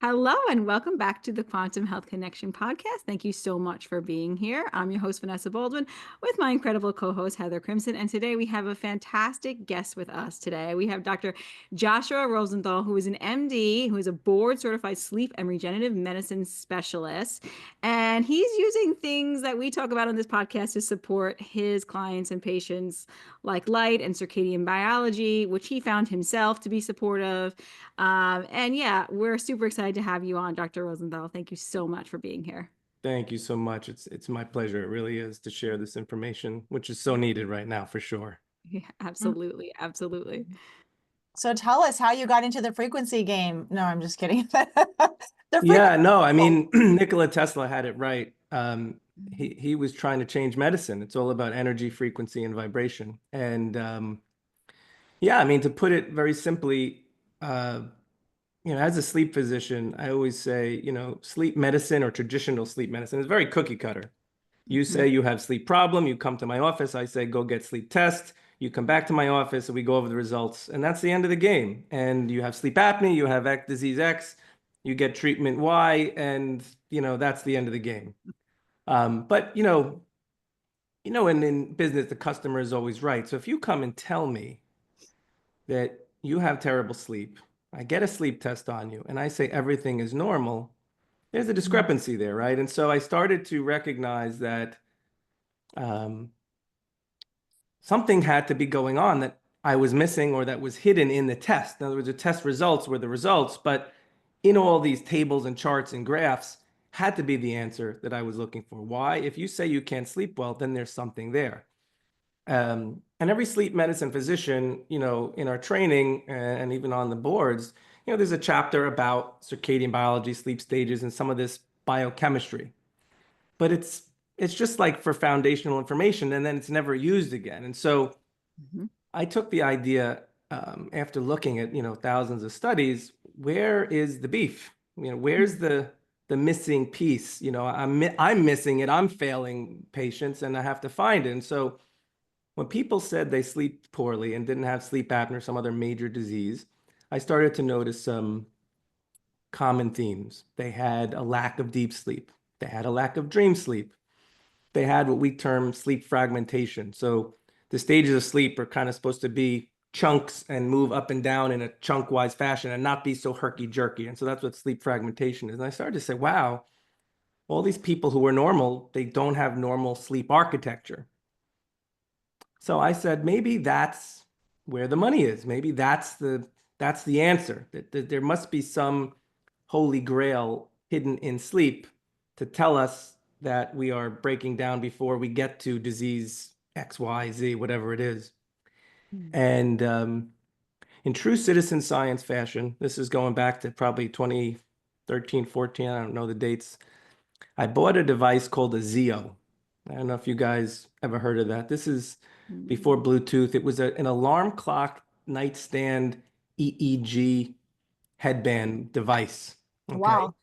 Hello and welcome back to the Quantum Health Connection podcast. Thank you so much for being here. I'm your host, Vanessa Baldwin, with my incredible co-host, Heather Crimson. And today we have a fantastic guest with us today. We have Dr. Joshua Rosenthal, who is an MD, who is a board-certified sleep and regenerative medicine specialist. And he's using things that we talk about on this podcast to support his clients and patients, like light and circadian biology, which he found himself to be supportive. And yeah, we're super excited to have you on, Dr. Rosenthal. Thank you so much for being here. Thank you so much. It's my pleasure. It really is to share this information, which is so needed right now for sure. Yeah, absolutely. Absolutely. So tell us how you got into the frequency game. No, I'm just kidding. Yeah, no, I mean, Nikola Tesla had it right. He was trying to change medicine. It's all about energy, frequency, and vibration. And yeah, I mean, to put it very simply, as a sleep physician, I always say, sleep medicine or traditional sleep medicine is very cookie cutter. You say you have sleep problem, you come to my office, I say, go get sleep test. You come back to my office and we go over the results, and that's the end of the game. And you have sleep apnea, you have disease X, you get treatment Y, and that's the end of the game. But in business, the customer is always right. So if you come and tell me that you have terrible sleep, I get a sleep test on you, and I say everything is normal, there's a discrepancy there, right? And so I started to recognize that something had to be going on that I was missing or that was hidden in the test. In other words, the test results were the results, but in all these tables and charts and graphs had to be the answer that I was looking for. Why? If you say you can't sleep well, then there's something there. And every sleep medicine physician, in our training and even on the boards, there's a chapter about circadian biology, sleep stages, and some of this biochemistry. But it's just like for foundational information, and then it's never used again. And so I took the idea after looking at, thousands of studies, where is the beef? Where's the missing piece? I'm missing it. I'm failing patients, and I have to find it. And so when people said they sleep poorly and didn't have sleep apnea or some other major disease, I started to notice some common themes. They had a lack of deep sleep. They had a lack of dream sleep. They had what we term sleep fragmentation. So the stages of sleep are kind of supposed to be chunks and move up and down in a chunk-wise fashion and not be so herky-jerky. And so that's what sleep fragmentation is. And I started to say, wow, all these people who are normal, they don't have normal sleep architecture. So I said, maybe that's where the money is. Maybe that's the answer. That there must be some holy grail hidden in sleep to tell us that we are breaking down before we get to disease X, Y, Z, whatever it is. And in true citizen science fashion, this is going back to probably 2013, 14, I don't know the dates. I bought a device called a Zeo. I don't know if you guys ever heard of that. This is before Bluetooth. It was an alarm clock nightstand EEG headband device. Okay? Wow.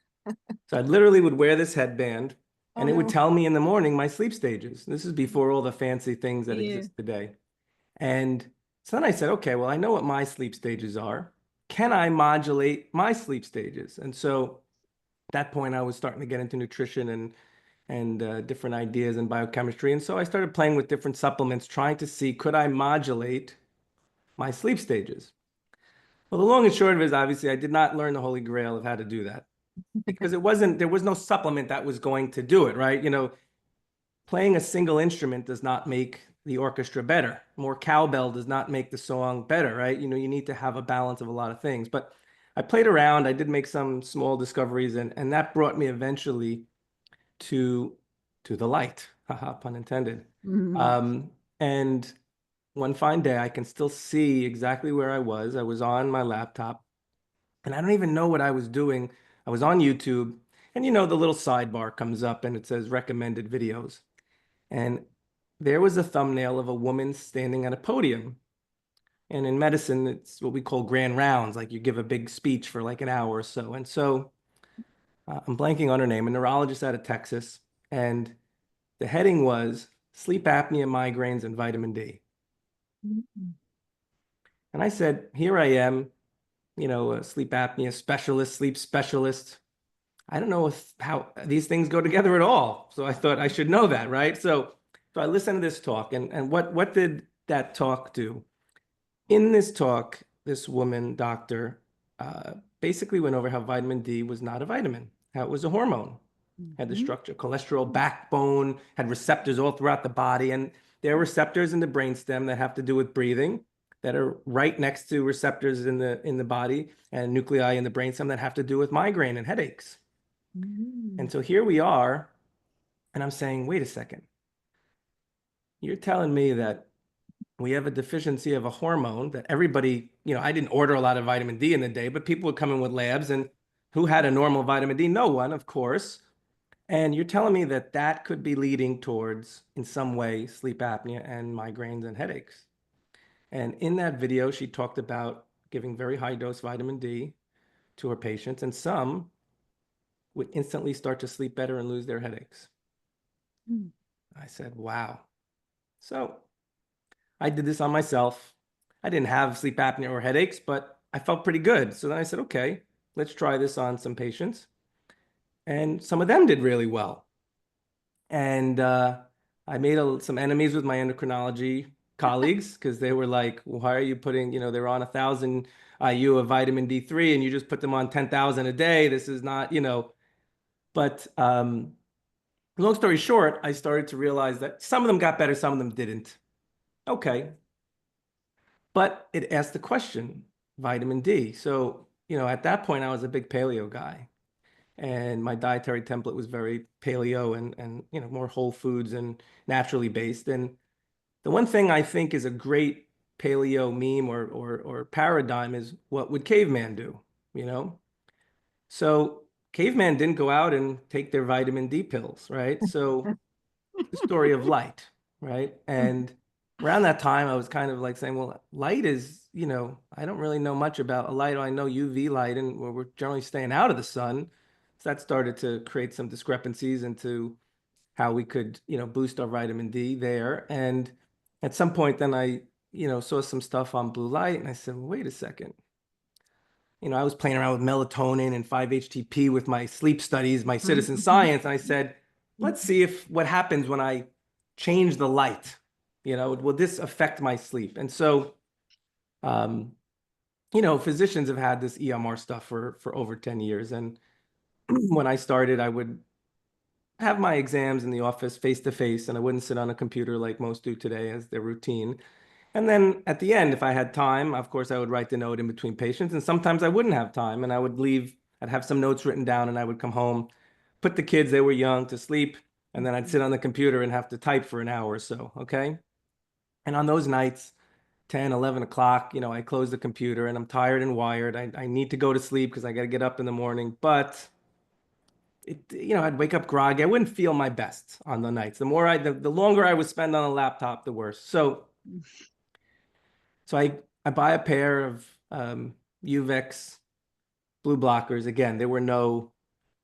So I literally would wear this headband and it would no. tell me in the morning my sleep stages. This is before all the fancy things that Yeah. exist today. And so then I said, okay, well, I know what my sleep stages are. Can I modulate my sleep stages? And so at that point, I was starting to get into nutrition and different ideas in biochemistry. And so I started playing with different supplements, trying to see, could I modulate my sleep stages? Well, the long and short of it is, obviously, I did not learn the holy grail of how to do that because there was no supplement that was going to do it, right? Playing a single instrument does not make the orchestra better. More cowbell does not make the song better, right? You need to have a balance of a lot of things. But I played around, I did make some small discoveries, and that brought me eventually to the light, haha, pun intended. And one fine day, I can still see exactly where I was. I was on my laptop, and I don't even know what I was doing. I was on YouTube, and the little sidebar comes up, and it says recommended videos. And there was a thumbnail of a woman standing at a podium. And in medicine, it's what we call grand rounds, like you give a big speech for like an hour or so. And so I'm blanking on her name, a neurologist out of Texas. And the heading was sleep apnea, migraines, and vitamin D. And I said, here I am, a sleep apnea specialist, sleep specialist. I don't know how these things go together at all. So I thought I should know that, right? So I listened to this talk, and what did that talk do? In this talk, this woman, doctor, basically went over how vitamin D was not a vitamin, how it was a hormone, had the Mhm. structure, cholesterol backbone, had receptors all throughout the body, and there are receptors in the brainstem that have to do with breathing, that are right next to receptors in the body and nuclei in the brainstem that have to do with migraine and headaches. Mm. And so here we are, and I'm saying, wait a second, you're telling me that we have a deficiency of a hormone that everybody, I didn't order a lot of vitamin D in the day, but people would come in with labs, and who had a normal vitamin D? No one, of course. And you're telling me that that could be leading towards, in some way, sleep apnea and migraines and headaches. And in that video, she talked about giving very high dose vitamin D to her patients, and some would instantly start to sleep better and lose their headaches. Mm. I said, wow. So I did this on myself. I didn't have sleep apnea or headaches, but I felt pretty good. So then I said, okay, let's try this on some patients. And some of them did really well. And I made some enemies with my endocrinology colleagues because they were like, why are you putting, they're on 1,000 IU of vitamin D3 and you just put them on 10,000 a day. This is not, but long story short, I started to realize that some of them got better, some of them didn't. Okay. But it asked the question, vitamin D. So, at that point, I was a big paleo guy. And my dietary template was very paleo and more whole foods and naturally based. And the one thing I think is a great paleo meme or paradigm is what would caveman do, you know? So caveman didn't go out and take their vitamin D pills, right? So the story of light, right? And around that time, I was kind of like saying, well, light is, I don't really know much about light. I know UV light, and we're generally staying out of the sun. So that started to create some discrepancies into how we could, boost our vitamin D there. And at some point, then I, saw some stuff on blue light, and I said, well, wait a second. I was playing around with melatonin and 5-HTP with my sleep studies, my citizen science, and I said, let's see if what happens when I change the light. Will this affect my sleep? And so, um, physicians have had this EMR stuff for over 10 years. And when I started, I would have my exams in the office face to face, and I wouldn't sit on a computer like most do today as their routine. And then at the end, if I had time, of course, I would write the note in between patients. And sometimes I wouldn't have time and I would leave. I'd have some notes written down and I would come home, put the kids, they were young, to sleep. And then I'd sit on the computer and have to type for an hour or so. Okay. And on those nights, 10, 11 o'clock, I close the computer and I'm tired and wired. I need to go to sleep because I got to get up in the morning. But I'd wake up groggy. I wouldn't feel my best on the nights. The longer I would spend on a laptop, the worse. So I buy a pair of Uvex blue blockers. Again, there were no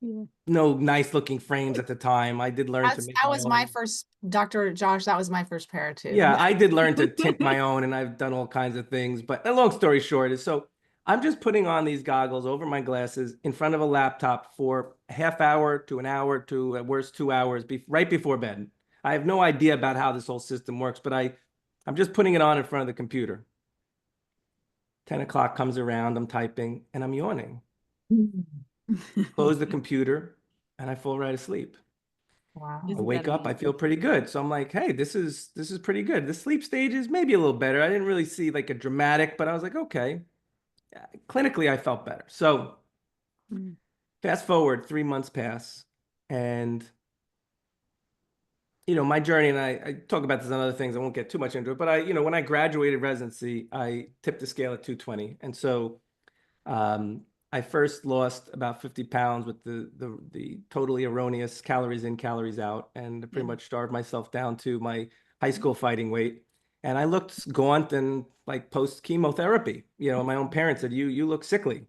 Yeah. no nice looking frames at the time. I did learn to make That my was my own. first, Dr. Josh, that was my first pair too. Yeah, I did learn to tint my own, and I've done all kinds of things. But a long story short is, so I'm just putting on these goggles over my glasses in front of a laptop for a half hour to an hour to at worst 2 hours right before bed. I have no idea about how this whole system works, but I'm just putting it on in front of the computer. 10 o'clock comes around, I'm typing, and I'm yawning. Close the computer, and I fall right asleep. I Wow. Isn't that wake up, I feel amazing? pretty good. So I'm like, hey, this is pretty good. The sleep stage is maybe a little better. I didn't really see like a dramatic, but I was like, okay. Clinically, I felt better. So Mm. fast forward, 3 months pass, and my journey, and I talk about this on other things. I won't get too much into it, but when I graduated residency, I tipped the scale at 220, and so Um, I first lost about 50 pounds with the totally erroneous calories in, calories out, and Yeah. pretty much starved myself down to my high school fighting weight. And I looked gaunt and like post chemotherapy. My own parents said, "You look sickly."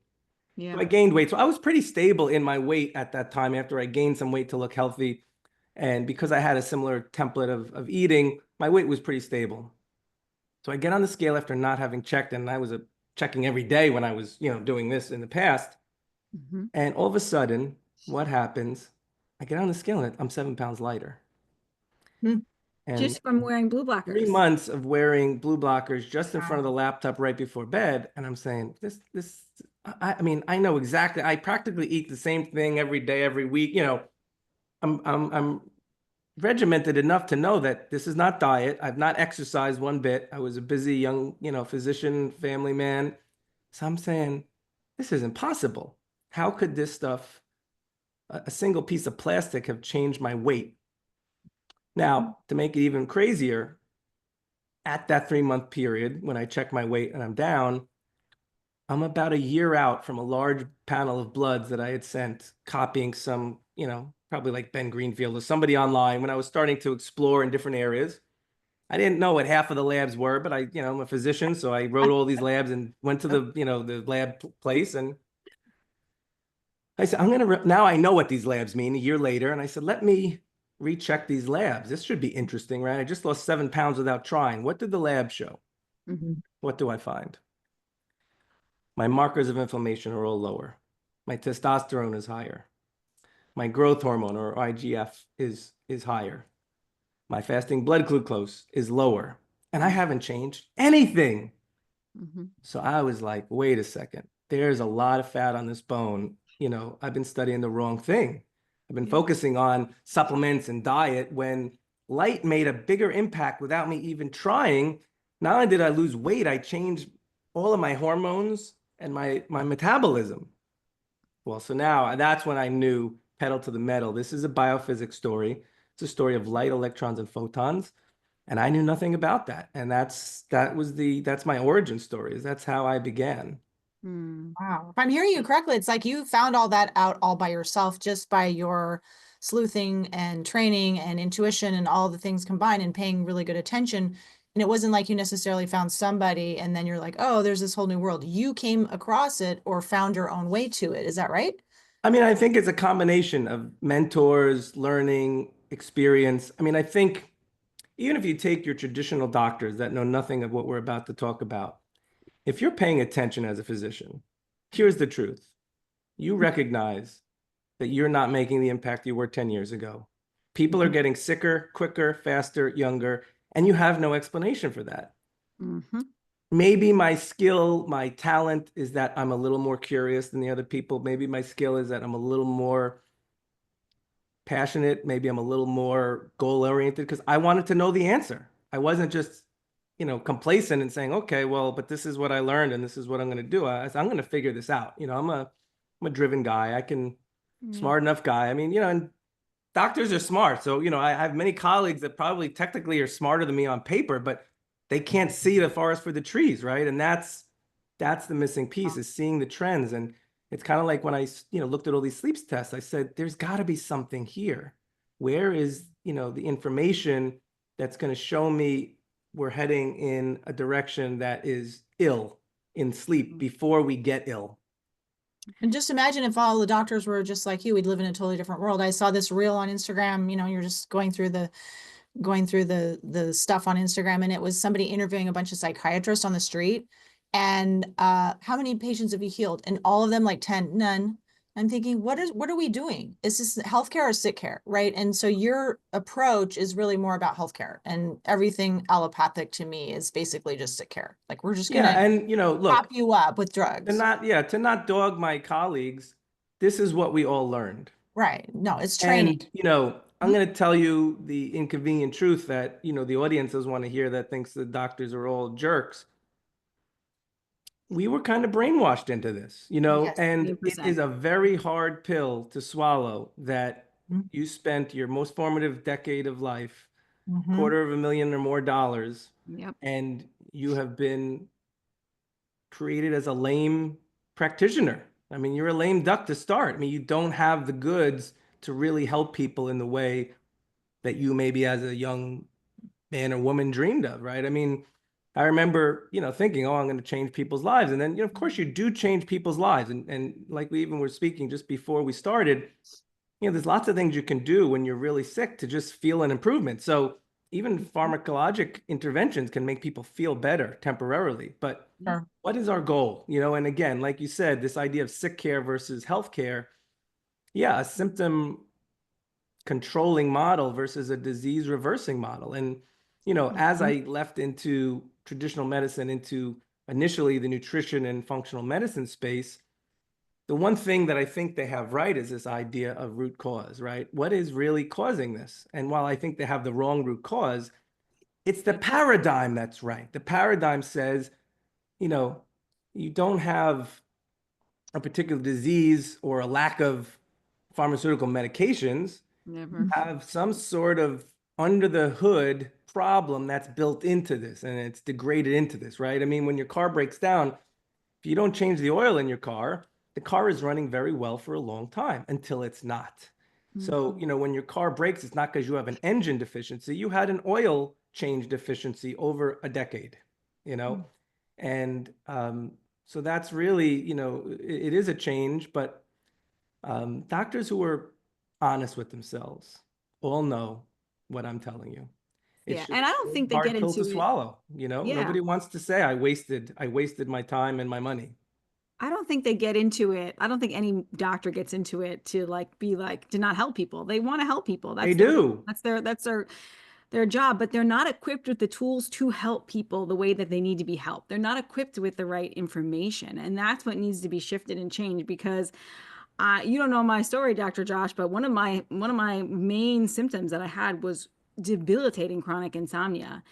So Yeah. I gained weight. So I was pretty stable in my weight at that time after I gained some weight to look healthy. And because I had a similar template of eating, my weight was pretty stable. So I get on the scale after not having checked, and I was a checking every day when I was, doing this in the past. Mm-hmm. And all of a sudden, what happens? I get on the scale and I'm 7 pounds lighter. Hmm. And Just from wearing blue 3 blockers. months of wearing blue blockers just in front of the Wow. laptop right before bed. And I'm saying, I mean, I know exactly, I practically eat the same thing every day, every week. I'm regimented enough to know that this is not diet. I've not exercised one bit. I was a busy young, physician, family man. So I'm saying, this isn't possible. How could this stuff, a single piece of plastic, have changed my weight? Now, to make it even crazier, at that 3 month period, when I check my weight and I'm down, I'm about a year out from a large panel of bloods that I had sent, copying some, probably like Ben Greenfield or somebody online when I was starting to explore in different areas. I didn't know what half of the labs were, but I'm a physician, so I wrote all these labs and went to the lab place. And I said, now I know what these labs mean a year later. And I said, let me recheck these labs. This should be interesting, right? I just lost 7 pounds without trying. What did the lab show? Mm-hmm. What do I find? My markers of inflammation are all lower. My testosterone is higher. My growth hormone, or IGF, is higher. My fasting blood glucose is lower. And I haven't changed anything. Mm-hmm. So I was like, wait a second. There's a lot of fat on this bone. I've been studying the wrong thing. I've been Yeah. focusing on supplements and diet when light made a bigger impact without me even trying. Not only did I lose weight, I changed all of my hormones and my metabolism. Well, so now that's when I knew pedal to the metal. This is a biophysics story. It's a story of light, electrons, and photons. And I knew nothing about that. And that's my origin story. That's how I began. Mm. Wow. If I'm hearing you correctly, it's like you found all that out all by yourself just by your sleuthing and training and intuition and all the things combined and paying really good attention. And it wasn't like you necessarily found somebody and then you're like, oh, there's this whole new world. You came across it or found your own way to it. Is that right? I mean, I think it's a combination of mentors, learning, experience. I mean, I think even if you take your traditional doctors that know nothing of what we're about to talk about, if you're paying attention as a physician, here's the truth. You recognize that you're not making the impact you were 10 years ago. People are getting sicker, quicker, faster, younger, and you have no explanation for that. Mm-hmm. Maybe my skill, my talent is that I'm a little more curious than the other people. Maybe my skill is that I'm a little more passionate. Maybe I'm a little more goal oriented because I wanted to know the answer. I wasn't just, complacent and saying, okay, well, but this is what I learned and this is what I'm going to do. I'm going to figure this out. I'm a driven guy. Yeah. Smart enough guy. I mean, and doctors are smart. So, I have many colleagues that probably technically are smarter than me on paper, but they can't see the forest for the trees, right? And that's the missing piece is seeing the trends. And it's kind of like when I, looked at all these sleep tests, I said, there's got to be something here. Where is, the information that's going to show me we're heading in a direction that is ill in sleep before we get ill? And just imagine if all the doctors were just like you, we'd live in a totally different world. I saw this reel on Instagram, you're just going through the stuff on Instagram, and it was somebody interviewing a bunch of psychiatrists on the street. And how many patients have you healed? And all of them like 10, none. I'm thinking, what are we doing? Is this healthcare or sick care? Right. And so your approach is really more about healthcare, and everything allopathic to me is basically just sick care. Like we're just Yeah. gonna And, pop look, you up with drugs. to not dog my colleagues, this is what we all learned. Right. No, it's And, training. I'm going to tell you the inconvenient truth that, the audience doesn't want to hear that thinks the doctors are all jerks. We were kind of brainwashed into this, Yes. and it is 100%. a very hard pill to swallow that you spent your most formative decade of life, Mm-hmm. $250,000 or more dollars, Yep. and you have been created as a lame practitioner. I mean, you're a lame duck to start. I mean, you don't have the goods to really help people in the way that you maybe as a young man or woman dreamed of, right? I mean, I remember, thinking, oh, I'm going to change people's lives. And then, of course, you do change people's lives. And like we even were speaking just before we started, there's lots of things you can do when you're really sick to just feel an improvement. So even pharmacologic interventions can make people feel better temporarily. But Sure. what is our goal? And again, like you said, this idea of sick care versus health care, yeah, a symptom controlling model versus a disease reversing model. And, as Mhm. I left into traditional medicine, into initially the nutrition and functional medicine space, the one thing that I think they have right is this idea of root cause, right? What is really causing this? And while I think they have the wrong root cause, it's the Yep. paradigm that's right. The paradigm says, you know, you don't have a particular disease or a lack of pharmaceutical medications. You Never. have some sort of under the hood problem that's built into this and it's degraded into this, right? I mean, when your car breaks down, if you don't change the oil in your car, the car is running very well for a long time until it's not. So, Mhm. when your car breaks, it's not because you have an engine deficiency. You had an oil change deficiency over a decade, you know? And so that's really, it is a change, but doctors who are honest with themselves all know what I'm telling you. It's Yeah, just and I a don't really think they get hard pill to into it. swallow, Yeah. Nobody wants to say I wasted my time and my money. I don't think they get into it. I don't think any doctor gets into it to like be like to not help people. They want to help people. They That's their goal. do. That's their job, but they're not equipped with the tools to help people the way that they need to be helped. They're not equipped with the right information. And that's what needs to be shifted and changed because you don't know my story, Dr. Josh, but one of my main symptoms that I had was debilitating chronic insomnia.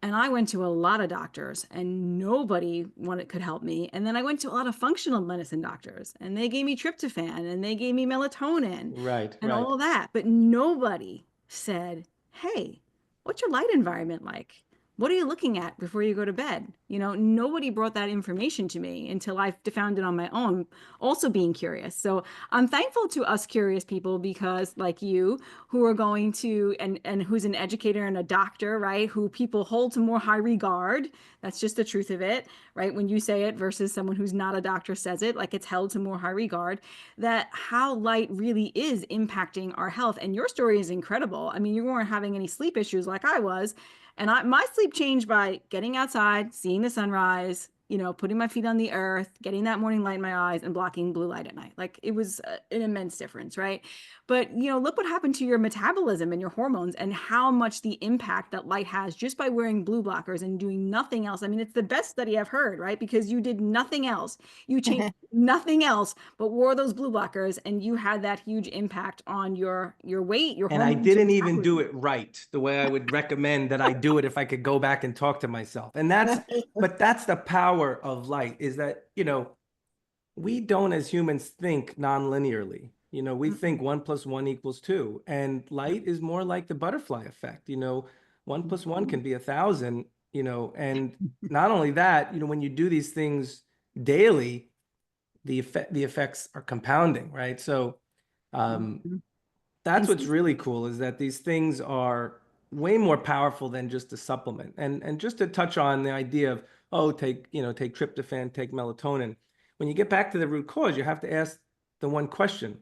And I went to a lot of doctors and nobody could help me. And then I went to a lot of functional medicine doctors and they gave me tryptophan and they gave me melatonin Right, and right. all that. But nobody said, hey, what's your light environment like? What are you looking at before you go to bed? Nobody brought that information to me until I found it on my own, also being curious. So I'm thankful to us curious people because like you who are going to and who's an educator and a doctor, right? Who people hold to more high regard. That's just the truth of it, right? When you say it versus someone who's not a doctor says it, like it's held to more high regard, that how light really is impacting our health. And your story is incredible. I mean, you weren't having any sleep issues like I was. And my sleep changed by getting outside, seeing the sunrise, putting my feet on the earth, getting that morning light in my eyes, and blocking blue light at night. Like it was an immense difference, right? But look what happened to your metabolism and your hormones, and how much the impact that light has just by wearing blue blockers and doing nothing else. I mean, it's the best study I've heard, right? Because you did nothing else. You changed nothing else, but wore those blue blockers, and you had that huge impact on your weight, your And I hormones, your didn't even do metabolism. it right the way I would recommend that I do it if I could go back and talk to myself. But that's the power of light is that, we don't as humans think non-linearly. We think Mm-mm. 1 + 1 = 2. And Yep. light is more like the butterfly effect. 1 + 1 Mhm. can be 1,000, and not only that, when you do these things daily, the effects are compounding, right? So um, Mhm. that's what's really Consistently. cool is that these things are way more powerful than just a supplement. And just to touch on the idea of, oh, take tryptophan, take melatonin. When you get back to the root cause, you have to ask the one question.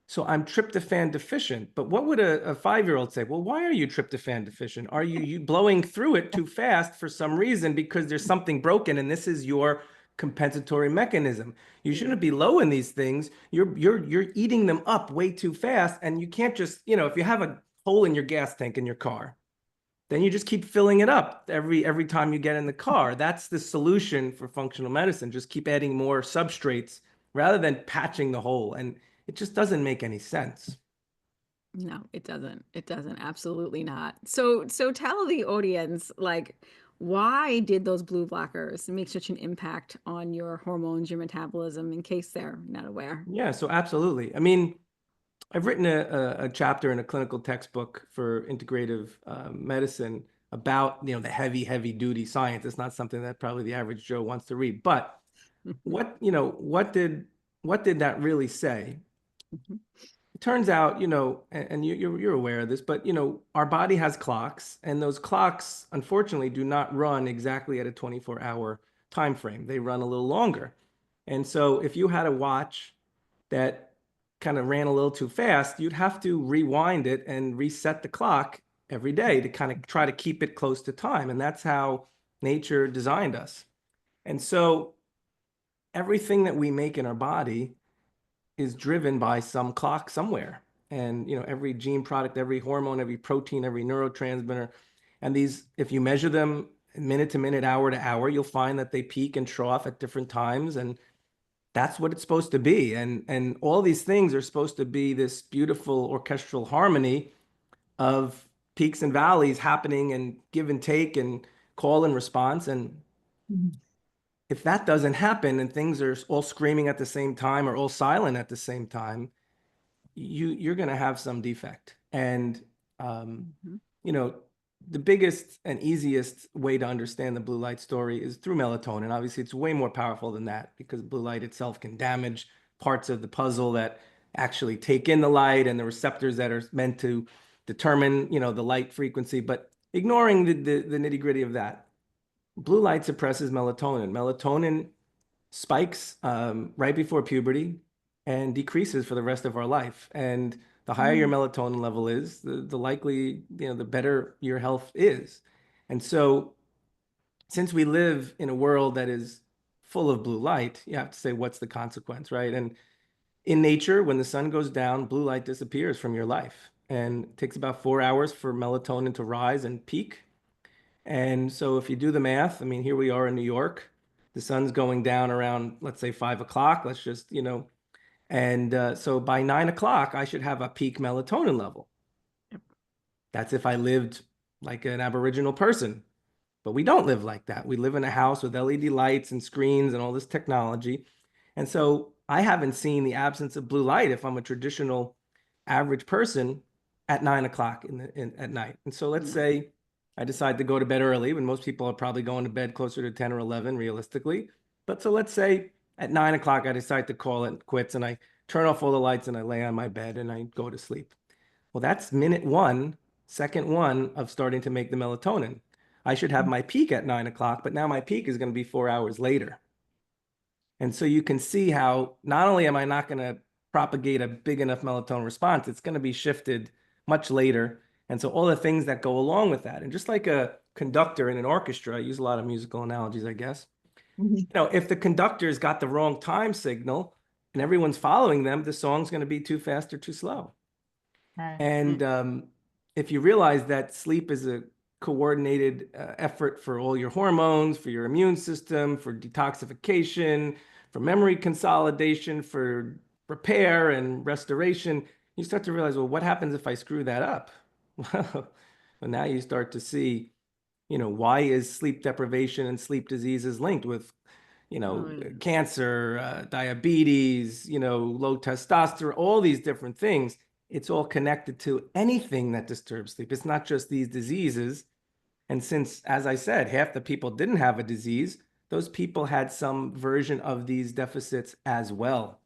So I'm tryptophan deficient, but what would a 5-year-old say? Well, why are you tryptophan deficient? Are you blowing through it too fast for some reason because there's something broken and this is your compensatory mechanism? You Yeah. shouldn't be low in these things. You're eating them up way too fast, and you can't just, if you have a hole in your gas tank in your car, then you just keep filling it up every time you get in the car. That's the solution for functional medicine. Just keep adding more substrates rather than patching the hole. And it just doesn't make any sense. No, it doesn't. It doesn't. Absolutely not. So tell the audience, like, why did those blue blockers make such an impact on your hormones, your metabolism, in case they're not aware? Yeah, so absolutely. I mean, I've written a chapter in a clinical textbook for integrative medicine about, the heavy, heavy duty science. It's not something that probably the average Joe wants to read. But what did that really say? It turns out, and you're aware of this, but our body has clocks, and those clocks, unfortunately, do not run exactly at a 24-hour time frame. They run a little longer. And so if you had a watch that kind of ran a little too fast, you'd have to rewind it and reset the clock every day to kind of try to keep it close to time. And that's how nature designed us. And so everything that we make in our body is driven by some clock somewhere. And every gene product, every hormone, every protein, every neurotransmitter, and these, if you measure them minute to minute, hour to hour, you'll find that they peak and trough at different times. And that's what it's supposed to be. And all these things are supposed to be this beautiful orchestral harmony of peaks and valleys happening and give and take and call and response. And Mhm. if that doesn't happen and things are all screaming at the same time or all silent at the same time, you're going to have some defect. And Mhm. you know, the biggest and easiest way to understand the blue light story is through melatonin. Obviously, it's way more powerful than that because blue light itself can damage parts of the puzzle that actually take in the light and the receptors that are meant to determine, the light frequency. But ignoring the nitty-gritty of that, blue light suppresses melatonin. Melatonin spikes right before puberty and decreases for the rest of our life. And the higher your Mm. melatonin level is, the likely, the better your health is. And so, since we live in a world that is full of blue light, you have to say, what's the consequence, right? And in nature, when the sun goes down, blue light disappears from your life. And it takes about 4 hours for melatonin to rise and peak. And so if you do the math, I mean, here we are in New York, the sun's going down around, let's say 5 o'clock. Let's just, and so by 9 o'clock, I should have a peak melatonin level. Yep. That's if I lived like an Aboriginal person. But we don't live like that. We live in a house with LED lights and screens and all this technology. And so I haven't seen the absence of blue light if I'm a traditional average person at 9 o'clock at night. And so let's No. say I decide to go to bed early when most people are probably going to bed closer to 10 or 11 realistically. But so let's say at 9 o'clock, I decide to call it quits and I turn off all the lights and I lay on my bed and I go to sleep. Well, that's minute one, second one of starting to make the melatonin. I should have my peak at 9 o'clock, but now my peak is going to be 4 hours later. And so you can see how not only am I not going to propagate a big enough melatonin response, it's going to be shifted much later. And so all the things that go along with that. And just like a conductor in an orchestra, I use a lot of musical analogies, I guess. Mhm. If the conductor's got the wrong time signal and everyone's following them, the song's going to be too fast or too slow. Right. And if you realize that sleep is a coordinated effort for all your hormones, for your immune system, for detoxification, for memory consolidation, for repair and restoration, you start to realize, well, what happens if I screw that up? Well, now you start to see, why is sleep deprivation and sleep diseases linked with Oh, yeah. cancer, diabetes, low testosterone, all these different things. It's all connected to anything that disturbs sleep. It's not just these diseases. And since, as I said, half the people didn't have a disease, those people had some version of these deficits as well.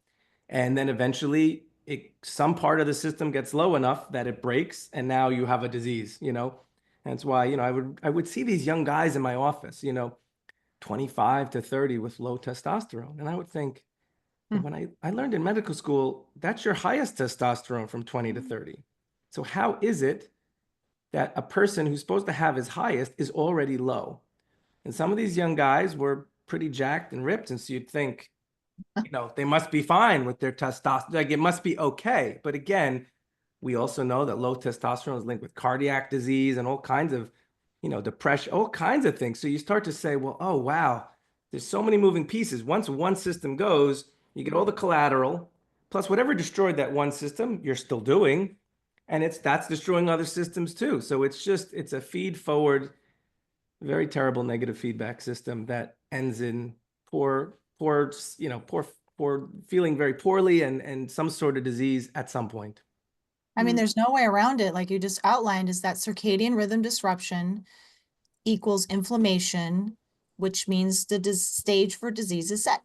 And then eventually, some part of the system gets low enough that it breaks, and now you have a disease. That's why, I would see these young guys in my office, 25 to 30 with low testosterone. And I would think, well, Hmm. when I learned in medical school, that's your highest testosterone from 20 to 30. So how is it that a person who's supposed to have his highest is already low? And some of these young guys were pretty jacked and ripped. And so you'd think, they must be fine with their testosterone. Like it must be okay. But again, we also know that low testosterone is linked with cardiac disease and all kinds of, depression, all kinds of things. So you start to say, well, oh, wow, there's so many moving pieces. Once one system goes, you get all the collateral, plus whatever destroyed that one system, you're still doing. And that's destroying other systems too. So it's a feed forward, very terrible negative feedback system that ends in poor feeling very poorly and some sort of disease at some point. I mean, Mm. there's no way around it. Like you just outlined, is that circadian rhythm disruption equals inflammation, which means the stage for disease is set.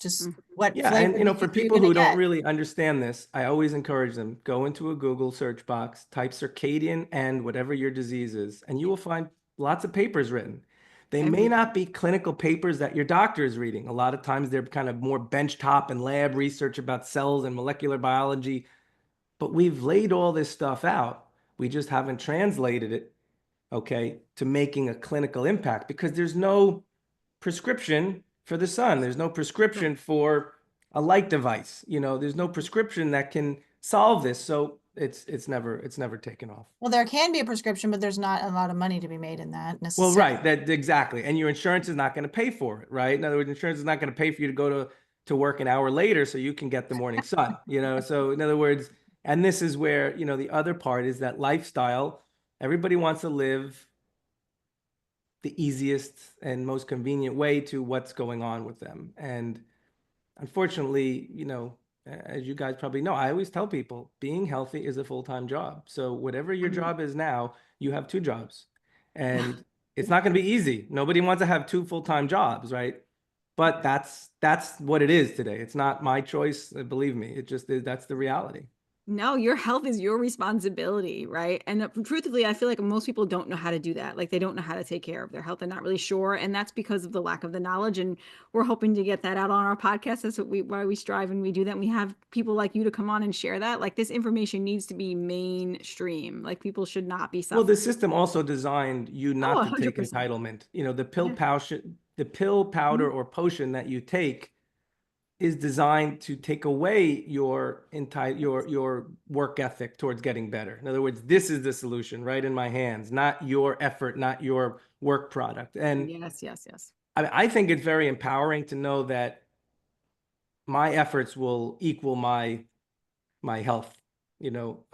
Just Mm. what Yeah, flavor and disease for are you people going to who don't get? really understand this, I always encourage them, go into a Google search box, type circadian and whatever your disease is, and you will find lots of papers written. They may Every not be clinical papers that your doctor is reading. A lot of times they're kind of more benchtop and lab research about cells and molecular biology, but we've laid all this stuff out We just haven't translated it, okay, to making a clinical impact because there's no prescription for the sun. There's no prescription for a light device. There's no prescription that can solve this. So it's never taken off. Well, there can be a prescription, but there's not a lot of money to be made in that Well, necessarily. right, that exactly. And your insurance is not going to pay for it, right? In other words, insurance is not going to pay for you to go to work an hour later so you can get the morning sun, So in other words, and this is where, the other part is that lifestyle. Everybody wants to live the easiest and most convenient way to what's going on with them. And unfortunately, as you guys probably know, I always tell people being healthy is a full-time job. So whatever your job is now, you have two jobs. And it's not going to be easy. Nobody wants to have two full-time jobs, right? But that's what it is today. It's not my choice, believe me. It just is, that's the reality. No, your health is your responsibility, right? And truthfully, I feel like most people don't know how to do that. Like they don't know how to take care of their health. They're not really sure, and that's because of the lack of the knowledge. And we're hoping to get that out on our podcast. That's why we strive and we do that. And we have people like you to come on and share that. Like this information needs to be mainstream. Like people should not be Well, the suffering. system also designed you Oh, not to take 100%. entitlement. Yeah. The pill powder Mhm. or potion that you take is designed to take away your work ethic towards getting better. In other words, this is the solution right in my hands, not your effort, not your work product. And Yes, yes, yes. I think it's very empowering to know that my efforts will equal my health. You know,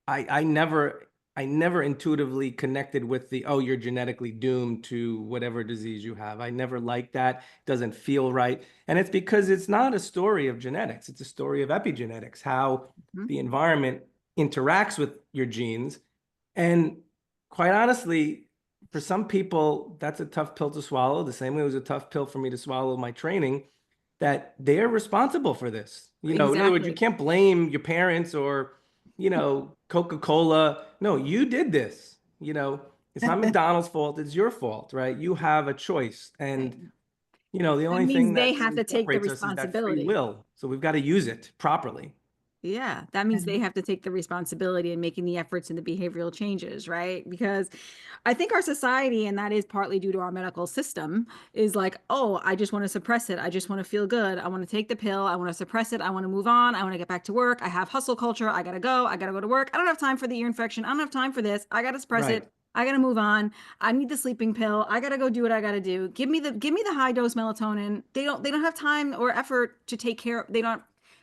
I never intuitively connected with the, oh, you're genetically doomed to whatever disease you have. I never liked that. It doesn't feel right. And it's because it's not a story of genetics. It's a story of epigenetics, how Mhm. the environment interacts with your genes. And quite honestly, for some people, that's a tough pill to swallow. The same way it was a tough pill for me to swallow my training, that they're responsible for this. In other words, you Exactly. can't blame your parents or, Coca-Cola. No, you did this. It's not McDonald's fault, it's your fault, right? You have a choice. Right. And, the That only means thing they that have really to take the separates us is that free responsibility. will. So we've got to use it properly. Yeah, that means they Mhm. have to take the responsibility in making the efforts and the behavioral changes, right? Because I think our society, and that is partly due to our medical system, is like, oh, I just want to suppress it. I just want to feel good. I want to take the pill. I want to suppress it. I want to move on. I want to get back to work. I have hustle culture. I gotta go. I gotta go to work. I don't have time for the ear infection. I don't have time for this. I gotta suppress Right. it. I gotta move on. I need the sleeping pill. I gotta go do what I gotta do. Give me the high dose melatonin. They don't have time or effort to take care. They don't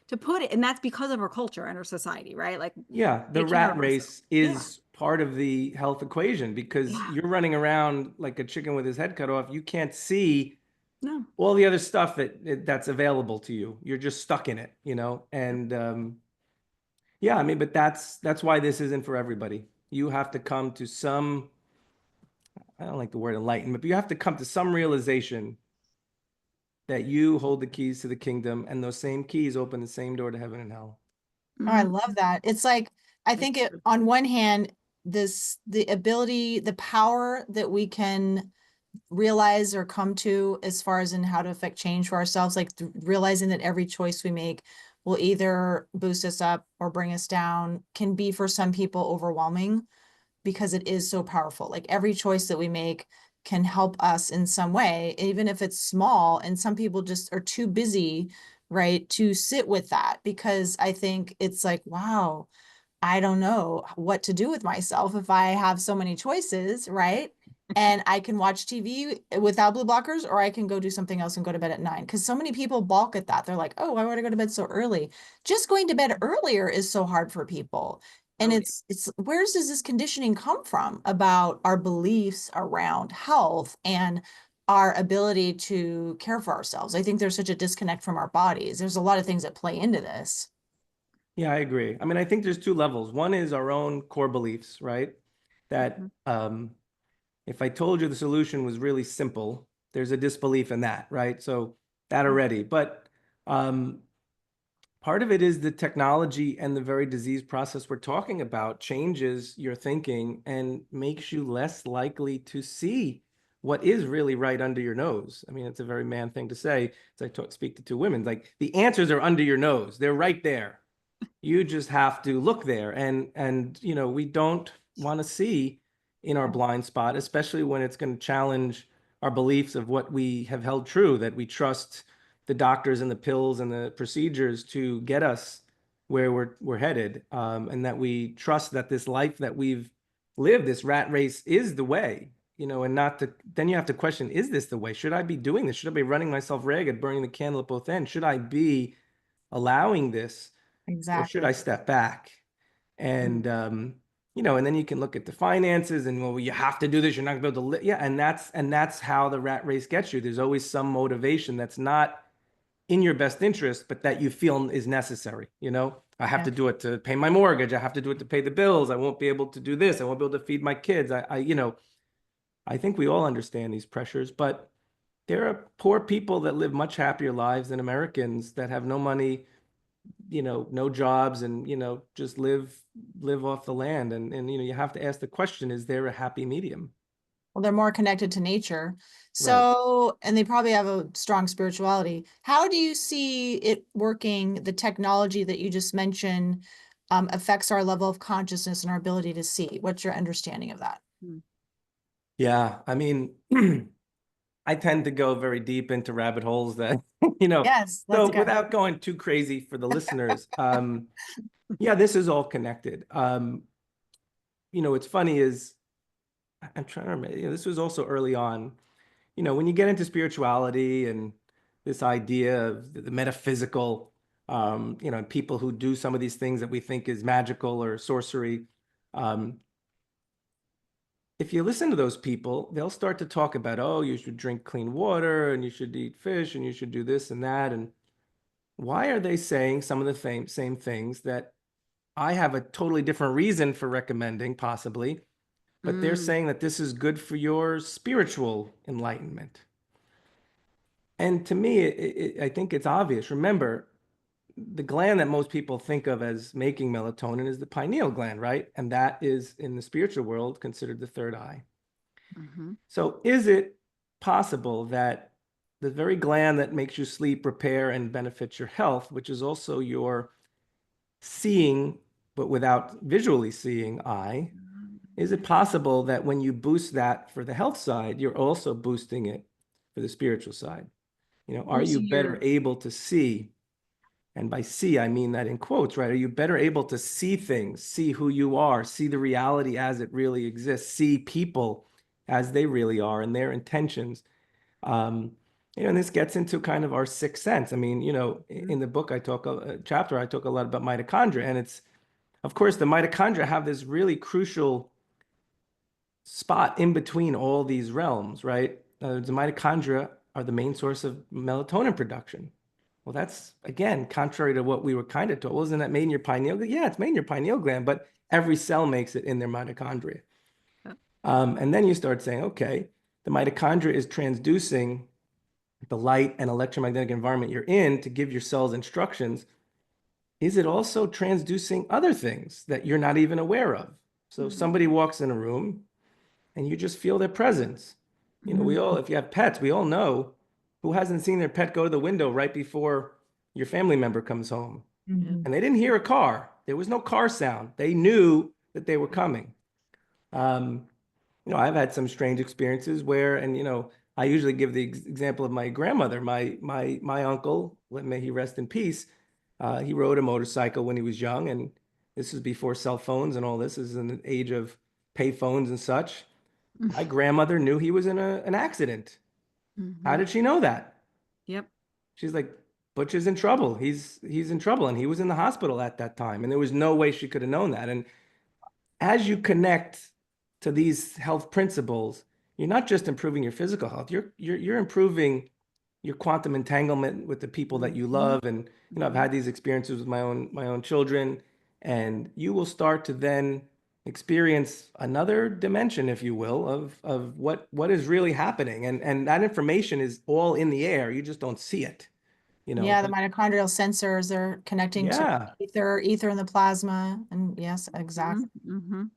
to put it, and that's because of our culture and our society, right? Like Yeah, the take care rat of ourselves. race Yeah. is part of the health equation because Yeah. you're running around like a chicken with his head cut off. You can't see No. all the other stuff that's available to you. You're just stuck in it. And yeah, I mean, but that's why this isn't for everybody. You have to come to some, I don't like the word enlightenment, but you have to come to some realization that you hold the keys to the kingdom, and those same keys open the same door to heaven and hell. Oh, I Mhm. love that. It's like, I It's think it, true. on one hand, the ability, the power that we can realize or come to as far as in how to affect change for ourselves, like realizing that every choice we make will either boost us up or bring us down, can be for some people overwhelming because it is so powerful. Like every choice that we make can help us in some way, even if it's small. And some people just are too busy, right, to sit with that because I think it's like, wow, I don't know what to do with myself if I have so many choices, right? And I can watch TV without blue blockers, or I can go do something else and go to bed at 9. Because so many people balk at that. They're like, oh, why would I go to bed so early? Just going to bed earlier is so hard for people. And Oh, it's where does this conditioning come from about our beliefs around health and our ability to care for ourselves? I think there's such a disconnect from our bodies. There's a lot of things that play into this. Yeah, I agree. I mean, I think there's two levels. One is our own core beliefs, right? That yeah. if I told you the solution was really simple, there's a disbelief in that, right? So that Mhm. already. But um, part of it is the technology and the very disease process we're talking about changes your thinking and makes you less likely to see what is really right under your nose. I mean, it's a very man thing to say. As I speak to two women, like the answers are under your nose. They're right there. You just have to look there. And we don't want to see in our blind spot, especially when it's going to challenge our beliefs of what we have held true, that we trust the doctors and the pills and the procedures to get us where we're headed, and that we trust that this life that we've lived, this rat race, is the way, and not to, then you have to question, is this the way? Should I be doing this? Should I be running myself ragged, burning the candle at both ends? Should I be allowing this, or should I Exactly. step back? And and then you can look at the finances and, well, you have to do this. You're not gonna be able to live. Yeah, and that's how the rat race gets you. There's always some motivation that's not in your best interest, but that you feel is necessary. I have Yeah. to do it to pay my mortgage. I have to do it to pay the bills. I won't be able to do this. I won't be able to feed my kids. I think we all understand these pressures, but there are poor people that live much happier lives than Americans that have no money, no jobs, and just live off the land. And you have to ask the question, is there a happy medium? Well, they're more connected to nature. Right. So, and they probably have a strong spirituality. How do you see it working, the technology that you just mentioned, affects our level of consciousness and our ability to see? What's your understanding of that? Yeah, I mean, I tend to go very deep into rabbit holes that, Yes, let's so go. without going too crazy for the listeners, yeah, this is all connected. What's funny is, I'm trying to remember, this was also early on, when you get into spirituality and this idea of the metaphysical, people who do some of these things that we think is magical or sorcery, um, if you listen to those people, they'll start to talk about, oh, you should drink clean water and you should eat fish and you should do this and that. And why are they saying some of the same things that I have a totally different reason for recommending, possibly, but they're Mm. saying that this is good for your spiritual enlightenment? And to me, I think it's obvious. Remember, the gland that most people think of as making melatonin is the pineal gland, right? And that is, in the spiritual world, considered the third eye. Mhm. So is it possible that the very gland that makes you sleep, repair, and benefits your health, which is also your seeing, but without visually seeing eye, is it possible that when you boost that for the health side, you're also boosting it for the spiritual side? Are you Boosting better your able to see? And by see, I mean that in quotes, right? Are you better able to see things, see who you are, see the reality as it really exists, see people as they really are and their intentions? Um, and this gets into kind of our sixth sense. I mean, Mhm. in the book, I talk a chapter, I talk a lot about mitochondria, and it's, of course, the mitochondria have this really crucial spot in between all these realms, right? The mitochondria are the main source of melatonin production. Well, that's, again, contrary to what we were kind of told. Wasn't that made in your pineal gland? Yeah, it's made in your pineal gland, but every cell makes it in their mitochondria. Yep. And then you start saying, okay, the mitochondria is transducing the light and electromagnetic environment you're in to give your cells instructions. Is it also transducing other things that you're not even aware of? So if somebody Mhm. walks in a room and you just feel their presence. We Mhm. all, if you have pets, we all know who hasn't seen their pet go to the window right before your family member comes home. Yeah. Mhm. And they didn't hear a car. There was no car sound. They knew that they were coming. Um, I've had some strange experiences where, and I usually give the example of my grandmother. My uncle, may he rest in peace. He rode a motorcycle when he was young, and this is before cell phones and all this. This is in the age of pay phones and such. My grandmother knew he was in an accident. How Mhm. did she know that? Yep. She's like, Butch is in trouble. He's in trouble, and he was in the hospital at that time, and there was no way she could have known that. And as you connect to these health principles, you're not just improving your physical health, you're improving your quantum entanglement with the people that you Mhm. love. And I've Mhm. had these experiences with my own children, and you will start to then experience another dimension, if you will, of what is really happening. And that information is all in the air. You just don't see it. you know, Yeah, the but mitochondrial sensors, they're connecting to yeah. ether in the plasma. And yes, exactly.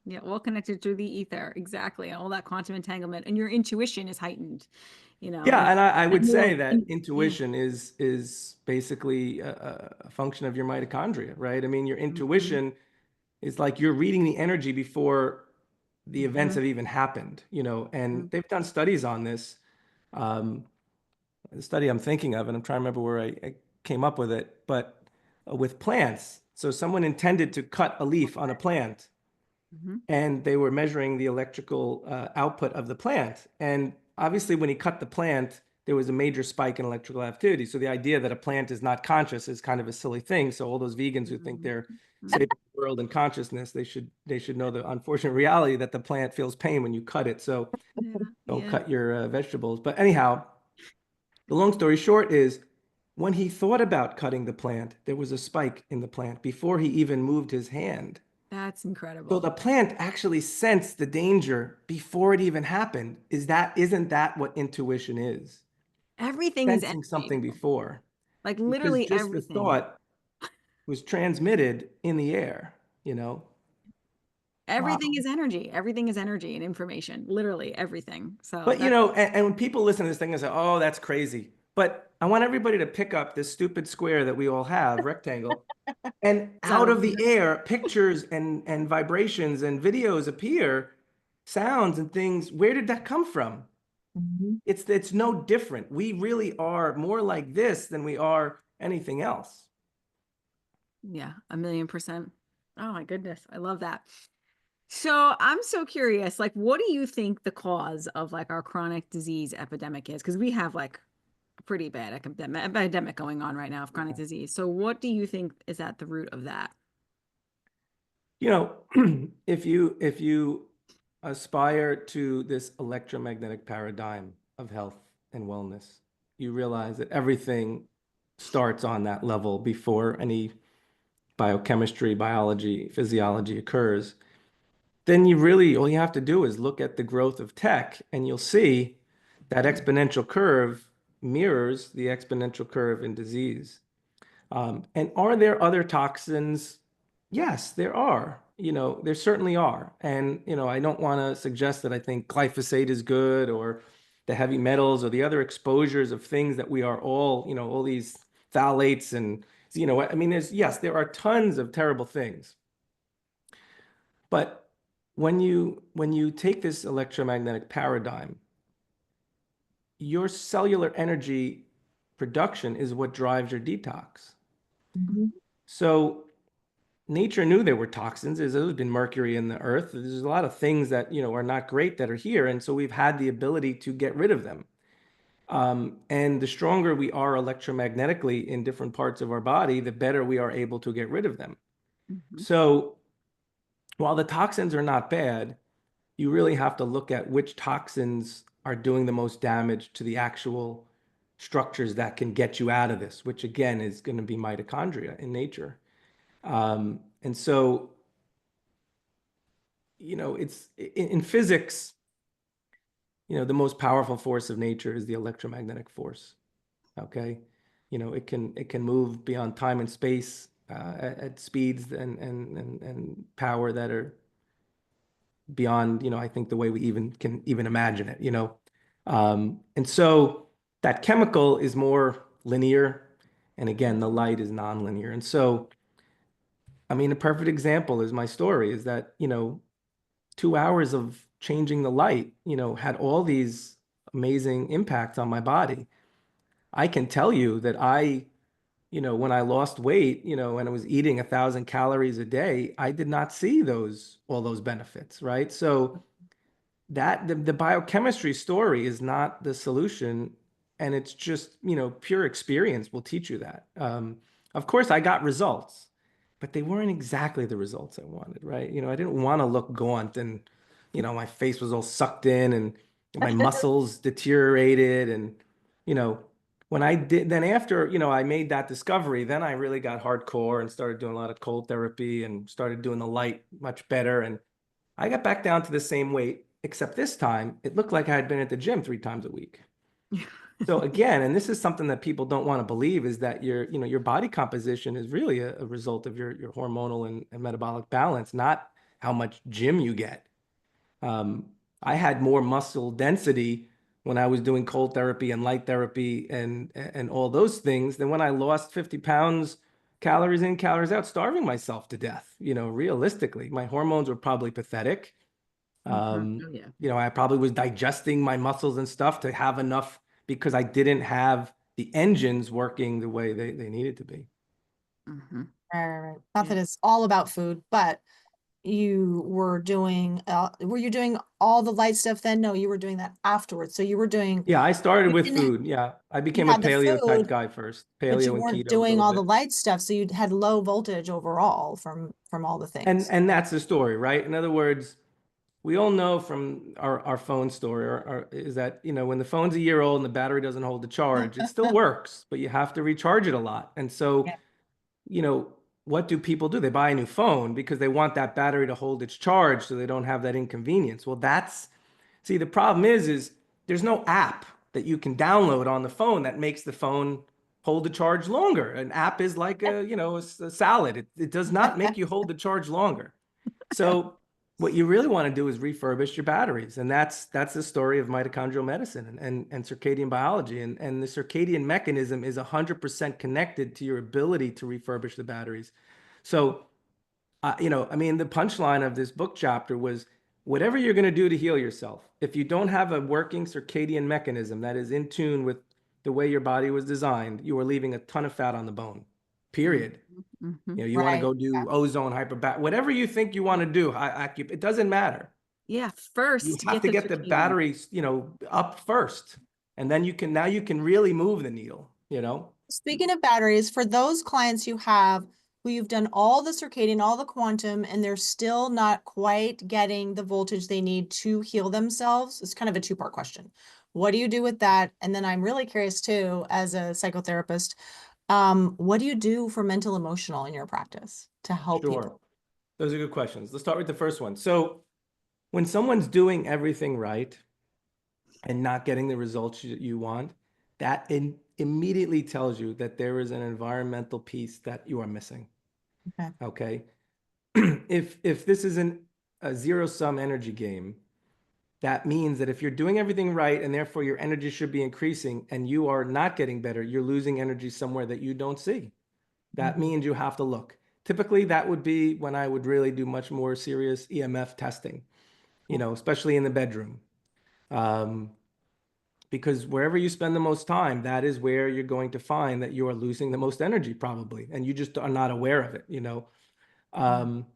Yeah, all connected through the ether. Exactly. All that quantum entanglement. And your intuition is heightened, Yeah, and and I that would more, say that yeah. intuition is basically a function of your mitochondria, right? I mean, your Mhm, intuition is like you're reading the energy before the events mhm, have even happened, and mhm. they've done studies on this. Um, the study I'm thinking of, and I'm trying to remember where I came up with it, but with plants. So someone intended to cut a leaf on a plant, Mhm. and they were measuring the electrical output of the plant. And obviously, when he cut the plant, there was a major spike in electrical activity. So the idea that a plant is not conscious is kind of a silly thing. So all those vegans who think Mhm. they're Mhm. saving the world and consciousness, they should know the unfortunate reality that the plant feels pain when you cut it. So Yeah, don't yeah. cut your vegetables. But anyhow, the long story short is when he thought about cutting the plant, there was a spike in the plant before he even moved his hand. That's So incredible. the plant actually sensed the danger before it even happened. Isn't that what intuition is? Everything is Sensing energy. something before, Like because literally just the everything. thought was transmitted in the air, you know? Everything Wow. is energy. Everything is energy and information. Literally everything. So But that and when people listen to this thing and say, "Oh, that's crazy," but I want everybody to pick up this stupid square that we all have, rectangle, and out So of the air, pictures and vibrations and videos appear, sounds and things. Where did that come from? mhm. It's no different. We really are more like this than we are anything else. yeah, 1,000,000%. Oh my goodness. I love that. So I'm so curious, like, what do you think the cause of like our chronic disease epidemic is? Because we have like a pretty bad epidemic going on right now of chronic disease. So what do you think is at the root of that? You know, if you aspire to this electromagnetic paradigm of health and wellness, you realize that everything starts on that level before any biochemistry, biology, physiology occurs. Then you really, all you have to do is look at the growth of tech, and you'll see that exponential curve mirrors the exponential curve in disease. And are there other toxins? Yes, there are. There certainly are. And, I don't want to suggest that I think glyphosate is good or the heavy metals or the other exposures of things that we are all these phthalates and, I mean, yes, there are tons of terrible things. But when you take this electromagnetic paradigm, your cellular energy production is what drives your detox. Mhm. So nature knew there were toxins. There's always been mercury in the earth. There's a lot of things that, are not great that are here. And so we've had the ability to get rid of them. And the stronger we are electromagnetically in different parts of our body, the better we are able to get rid of them. Mhm. So while the toxins are not bad, you really have to look at which toxins are doing the most damage to the actual structures that can get you out of this, which again is going to be mitochondria in nature. And so it's in physics, the most powerful force of nature is the electromagnetic force. Okay. It can move beyond time and space at speeds and power that are beyond, I think the way we even can even imagine it. And so that chemical is more linear. And again, the light is nonlinear. And so, I mean, a perfect example is my story is that, 2 hours of changing the light, had all these amazing impacts on my body. I can tell you that when I lost weight, and I was eating 1,000 calories a day, I did not see all those benefits, right? So that the biochemistry story is not the solution, and it's just pure experience will teach you that. Of course I got results, but they weren't exactly the results I wanted, right? I didn't want to look gaunt and my face was all sucked in and my muscles deteriorated. And you know when I did, then after I made that discovery, then I really got hardcore and started doing a lot of cold therapy and started doing the light much better. And I got back down to the same weight, except this time it looked like I had been at the gym 3 times a week. So again, and this is something that people don't want to believe, is that your body composition is really a result of your hormonal and metabolic balance, not how much gym you get. Um, I had more muscle density when I was doing cold therapy and light therapy and all those things than when I lost 50 pounds, calories in, calories out, starving myself to death. Realistically, my hormones were probably pathetic. Oh yeah. I probably was digesting my muscles and stuff to have enough because I didn't have the engines working the way they needed to be. Hmm. Right. Not Yeah. that it's all about food, but you were you doing all the light stuff then? No, you were doing that afterwards. So you were doing, Yeah, I started you with didn't, food. Yeah, I you became a had the paleo type food, guy first, but you paleo and weren't keto a doing little all the bit. light stuff. So you had low voltage overall from all the And things. and that's the story, right? In other words, we all know from our phone story is that, when the phone's a year old and the battery doesn't hold the charge, it still works, but you have to recharge it a lot. And so, Yeah. you know, what do people do? They buy a new phone because they want that battery to hold its charge so they don't have that inconvenience. Well, see, the problem is there's no app that you can download on the phone that makes the phone hold the charge longer. An app is like a salad. It does not make you hold the charge longer. So what you really want to do is refurbish your batteries. And that's the story of mitochondrial medicine and circadian biology. And the circadian mechanism is 100% connected to your ability to refurbish the batteries. So I mean, the punchline of this book chapter was whatever you're going to do to heal yourself, if you don't have a working circadian mechanism that is in tune with the way your body was designed, you are leaving a ton of fat on the bone, Hmm. period. Hmm. You want to Right. go Yeah. do ozone hyperbat, whatever you think you want to do, it doesn't matter. Yeah. You First, have get to the get the circadian. batteries, up first. And then you can really move the needle. Speaking of batteries, for those clients you have who you've done all the circadian, all the quantum, and they're still not quite getting the voltage they need to heal themselves, it's kind of a two-part question. What do you do with that? And then I'm really curious too, as a psychotherapist, what do you do for mental emotional in your practice to help Sure. people? Those are good questions. Let's start with the first one. So when someone's doing everything right and not getting the results you want, that immediately tells you that there is an environmental piece that you are missing. Okay. Okay. If this isn't a zero sum energy game, that means that if you're doing everything right and therefore your energy should be increasing and you are not getting better, you're losing energy somewhere that you don't see. That Mhm. means you have to look. Typically, that would be when I would really do much more serious EMF testing, especially in the bedroom. Um, because wherever you spend the most time, that is where you're going to find that you are losing the most energy, probably, and you just are not aware of it. Um,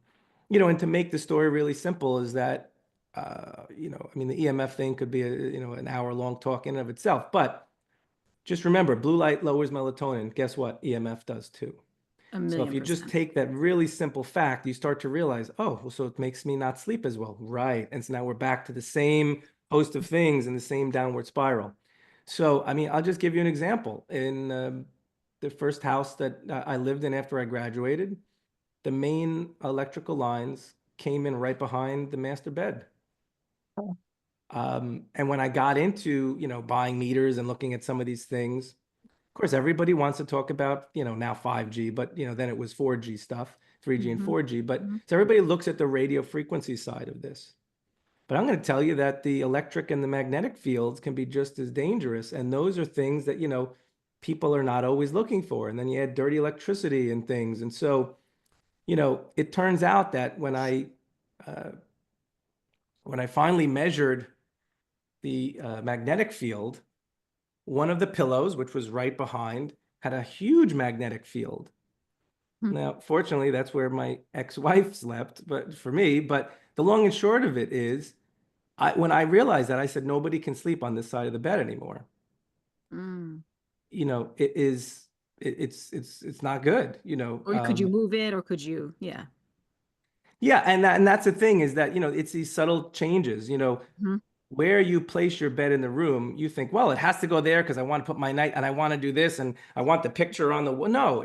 and to make the story really simple is that, I mean, the EMF thing could be an hour long talk in and of itself, but just remember, blue light lowers melatonin. Guess what? EMF does too. A So if million you just percent. take that really simple fact, you start to realize, oh, well, so it makes me not sleep as well. Right. And so now we're back to the same host of things in the same downward spiral. So, I mean, I'll just give you an example. In the first house that I lived in after I graduated, the main electrical lines came in right behind the master bed. Oh. And when I got into, buying meters and looking at some of these things, of course, everybody wants to talk about, now 5G, but, then it was 4G stuff, 3G and Hmm. 4G. But Hmm. so everybody looks at the radio frequency side of this. But I'm going to tell you that the electric and the magnetic fields can be just as dangerous. And those are things that, people are not always looking for. And then you add dirty electricity and things. And so, it turns out that uh, when I finally measured the magnetic field, one of the pillows, which was right behind, had a huge magnetic field. Now, fortunately, that's where my ex-wife slept, but for me, but the long and short of it is, when I realized that, I said, nobody can sleep on this side of the bed anymore. Mm. It is, it's not good, Or could you move it, or could you? Yeah. Yeah, and that's the thing is that, it's these subtle changes, Hmm. where you place your bed in the room, you think, well, it has to go there because I want to put my night and I want to do this and I want the picture on the wall. No,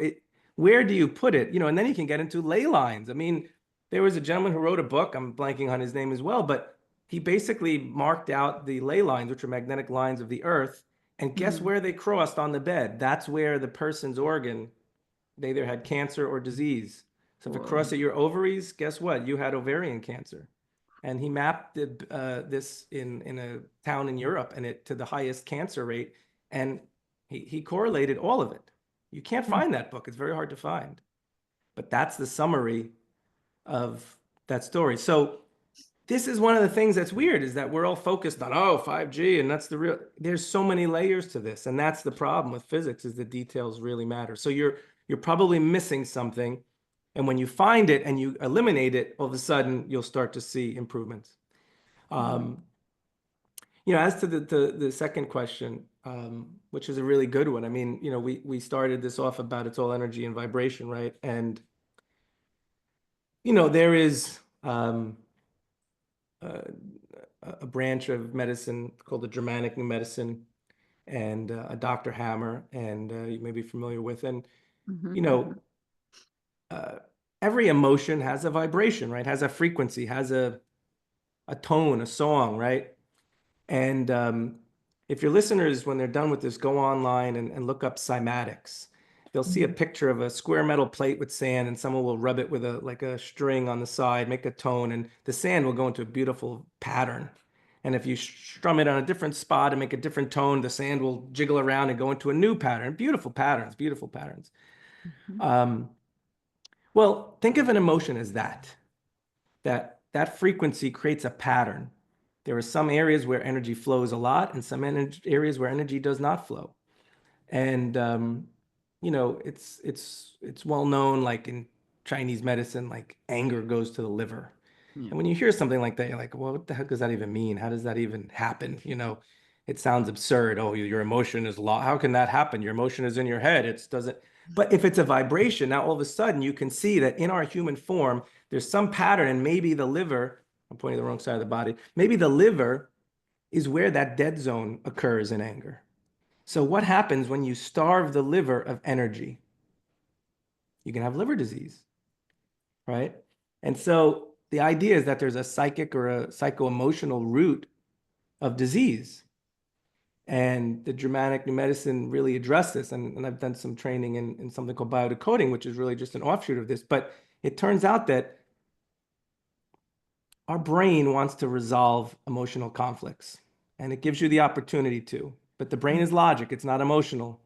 where do you put it? And then you can get into ley lines. I mean, there was a gentleman who wrote a book, I'm blanking on his name as well, but he basically marked out the ley lines, which are magnetic lines of the earth, And guess where they crossed on the bed? That's where the person's organ, they either had cancer or disease. So if it crossed at your ovaries, guess what? You had ovarian cancer. And he mapped this in a town in Europe and it to the highest cancer rate. And he correlated all of it. You can't find that book. It's very hard to find. But that's the summary of that story. So this is one of the things that's weird is that we're all focused on, oh, 5G, and that's the real, there's so many layers to this. And that's the problem with physics is the details really matter. So you're probably missing something. And when you find it and you eliminate it, all of a sudden you'll start to see improvements. As to the second question, which is a really good one. I mean, we started this off about it's all energy and vibration, right? And, there is a branch of medicine called the Germanic New Medicine and a Dr. Hammer, and you may be familiar with. And, every emotion has a vibration, right? Has a frequency, has a tone, a song, right? And if your listeners, when they're done with this, go online and look up cymatics, they'll see a picture of a square metal plate with sand, and someone will rub it with like a string on the side, make a tone, and the sand will go into a beautiful pattern. And if you strum it on a different spot and make a different tone, the sand will jiggle around and go into a new pattern. Beautiful patterns, beautiful patterns. Well, think of an emotion as that frequency creates a pattern. There are some areas where energy flows a lot and some areas where energy does not flow. And, it's well known, like in Chinese medicine, like anger goes to the liver. And when you hear something like that, you're like, well, what the heck does that even mean? How does that even happen? It sounds absurd. Oh, your emotion is low. How can that happen? Your emotion is in your head. It doesn't. But if it's a vibration, now all of a sudden you can see that in our human form, there's some pattern, and maybe the liver, I'm pointing the wrong side of the body, maybe the liver is where that dead zone occurs in anger. So what happens when you starve the liver of energy? You can have liver disease, right? And so the idea is that there's a psychic or a psycho-emotional root of disease. And the Germanic New Medicine really addressed this. And I've done some training in something called biodecoding, which is really just an offshoot of this. But it turns out that our brain wants to resolve emotional conflicts, and it gives you the opportunity to. But the brain is logic, it's not emotional.